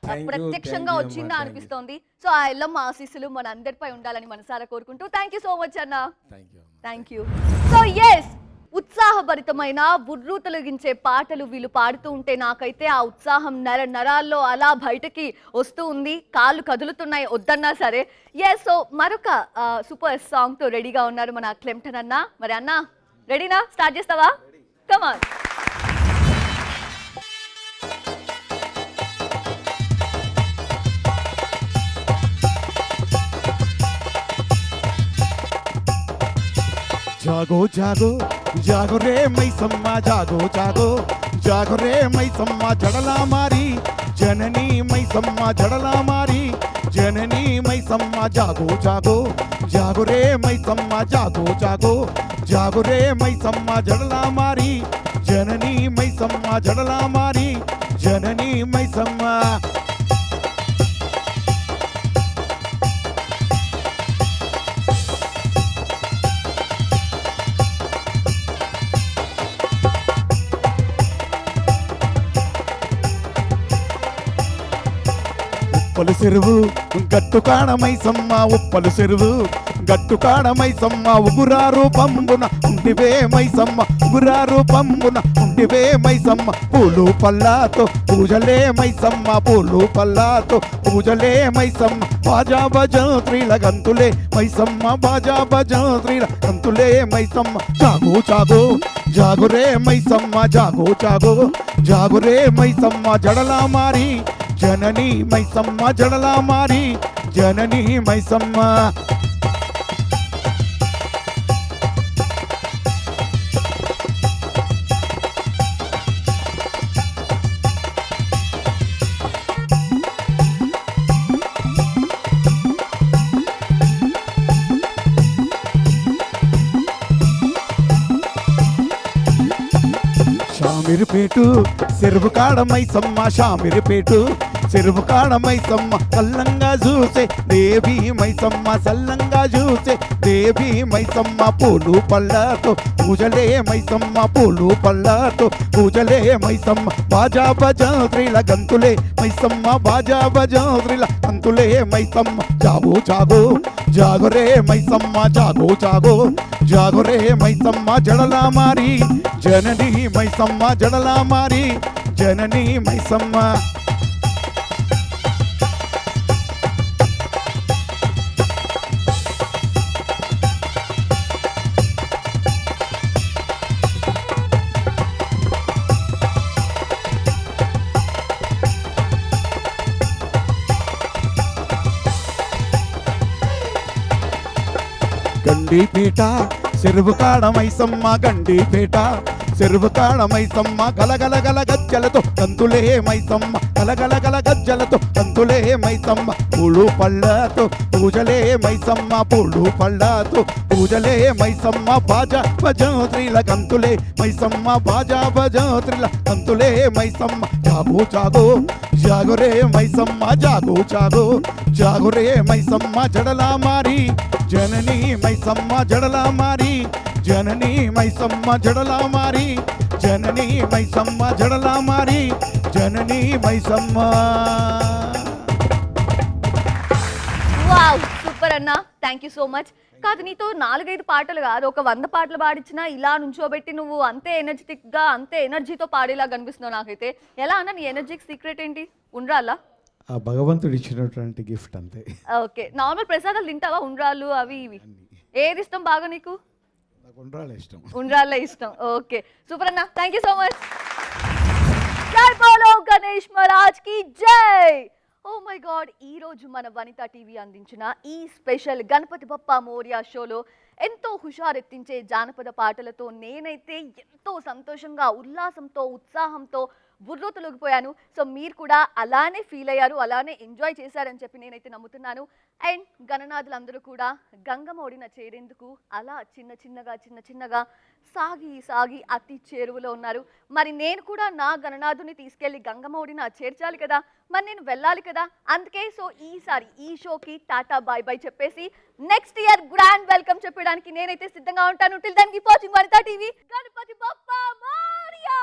Thank you, ప్రత్యక్షంగా thank you వచ్చిందా అమ్మా, thank you. అనిపిస్తోంది. సో ఆ ఎల్లమ్మ ఆశీస్సులు మన అందరిపై ఉండాలని మనసారా కోరుకుంటూ థ్యాంక్ యూ సో మచ్ అన్న. Thank you. సో ఎస్, ఉత్సాహభరితమైన బుర్రు తొలగించే పాటలు వీళ్ళు పాడుతూ ఉంటే నాకైతే ఆ ఉత్సాహం నరాల్లో అలా బయటకి వస్తూ ఉంది, కాళ్ళు కదులుతున్నాయి వద్దన్నా సరే. ఎస్, సో మరొక సూపర్ సాంగ్ తో రెడీగా ఉన్నారు మన క్లెంప్టన్ అన్న. మరి అన్న రెడీనా? స్టార్ట్ చేస్తావా? కమాన్. జాగో జాగో జాగో రే మైసమ్మ జాగో జాగో జాగో రే మైసమ్మ జడలా మారి జననీ మైసమ్మ జడలా మారి జననీ మైసమ్మ జాగో జాగో జాగో రే మైసమ్మ జాగో జాగో జాగో రే మైసమ్మ జడలా మారి జననీ మైసమ్మ జడలా మారి జననీ మైసమ్మ. ఉప్పలు చెరువు గట్టు కాడమైసమ్మ ఉప్పలు చెరువు గట్టు కాడమైసమ్మ ఉగురారు పంబున ఉండివే మైసమ్మ ఉగురారు పంబున ఉండివే మైసమ్మ పూలు పల్లాతో పూజలే మైసమ్మ పూలు పల్లాతో పూజలే మైసమ్మ బాజా భజంత్రీల గంతులే మైసమ్మ బాజా భజంత్రీల గంతులే మైసమ్మ జాగో జాగో జాగురే మైసమ్మ జాగో జాగో జాగురే మైసమ్మ జడలా మారి జననీ మైసమ్మ జడలా మారి జననీ మైసమ్మ. షామిరిపేటు చెరువు కాడ మైసమ్మ షామిరిపేటు చెరువు కాడ మైసమ్మ కల్లంగా చూసే దేవి మైసమ్మ సల్లంగా చూసే దేవి మైసమ్మ పూలు పళ్ళతో పూజలే మైసమ్మ పూలు పళ్ళతో పూజలే మైసమ్మ బాజా భజంత్రీల గంతులే మైసమ్మ బాజా భజంత్రీల గంతులే మైసమ్మ జాగో జాగో జాగరే మైసమ్మ జాగో జాగో జాగరే మైసమ్మ జడలా మారి జననీ మైసమ్మ జడలా మారి జననీ మైసమ్మ. గండిపేట చెరువు కాడ మైసమ్మ గండిపేట చెరువు కాడ మైసమ్మ గలగల గల గజ్జలతో కంతులే మైసమ్మ గలగల గల గజ్జలతో కంతులే మైసమ్మ పూలు పళ్ళతో పూజలే మైసమ్మ పూలు పళ్ళతో పూజలే మైసమ్మ బాజా భజంత్రీల కంతులే మైసమ్మ బాజా భజంత్రీల కంతులే మైసమ్మ జాగో జాగో జాగురే మైసమ్మ జాగో జాగో జాగురే మైసమ్మ జడలా మారి జననీ మైసమ్మ జడలా మారి జననీ మైసమ్మ జడలా మారి జననీ మైసమ్మ జడలా మారి జననీ మైసమ్మ. వావ్, సూపర్ అన్న. Thank you so much. కాదు, నీతో 4-5 పాటలు కాదు, ఒక 100 పాటలు పాడించినా ఇలా నుంచోబెట్టి నువ్వు అంతే ఎనర్జెటిక్ గా అంతే ఎనర్జీతో పాడేలా కనిపిస్తున్నావు నాకైతే. ఎలా అన్న నీ ఎనర్జీకి సీక్రెట్ ఏంటి? ఉండ్రాలా? ఆ భగవంతుడు ఇచ్చినటువంటి గిఫ్ట్ అంతే. ఓకే. నార్మల్ ప్రసాదాలు తింటావా? ఉండ్రాళ్ళు అవి ఇవి ఏది ఇష్టం బాగా నీకు? నాకు ఉండ్రాళ్ళ ఇష్టం. ఉండ్రాళ్ళ ఇష్టం. ఓకే, సూపర్ అన్న. Thank you so much. జై బోలో గణేష్ మహారాజ్ కి జై. ఓ మై గాడ్, ఈ రోజు మన వనిత టీవీ అందించిన ఈ స్పెషల్ గణపతి బప్పా మోరియా షోలో ఎంతో హుషారెత్తించే జానపద పాటలతో నేనైతే ఎంతో సంతోషంగా, ఉల్లాసంతో, ఉత్సాహంతో బుర్రో తొలగిపోయాను. సో మీరు కూడా అలానే ఫీల్ అయ్యారు, అలానే ఎంజాయ్ చేశారని చెప్పి నేనైతే నమ్ముతున్నాను. అండ్ గణనాథులందరూ కూడా గంగమ్మ ఒడిన చేరేందుకు అలా చిన్న చిన్నగా సాగి అతి చేరువలో ఉన్నారు. మరి నేను కూడా నా గణనాథుని తీసుకెళ్లి గంగమ్మ ఒడిన చేర్చాలి కదా, మరి నేను వెళ్ళాలి కదా. అందుకే సో ఈసారి ఈ షోకి టాటా బాయ్ బాయ్ చెప్పేసి నెక్స్ట్ ఇయర్ గ్రాండ్ వెల్కమ్ చెప్పడానికి నేనైతే సిద్ధంగా ఉంటాను. Till then keep watching Vanitha TV. Ganapati Bappa Morya.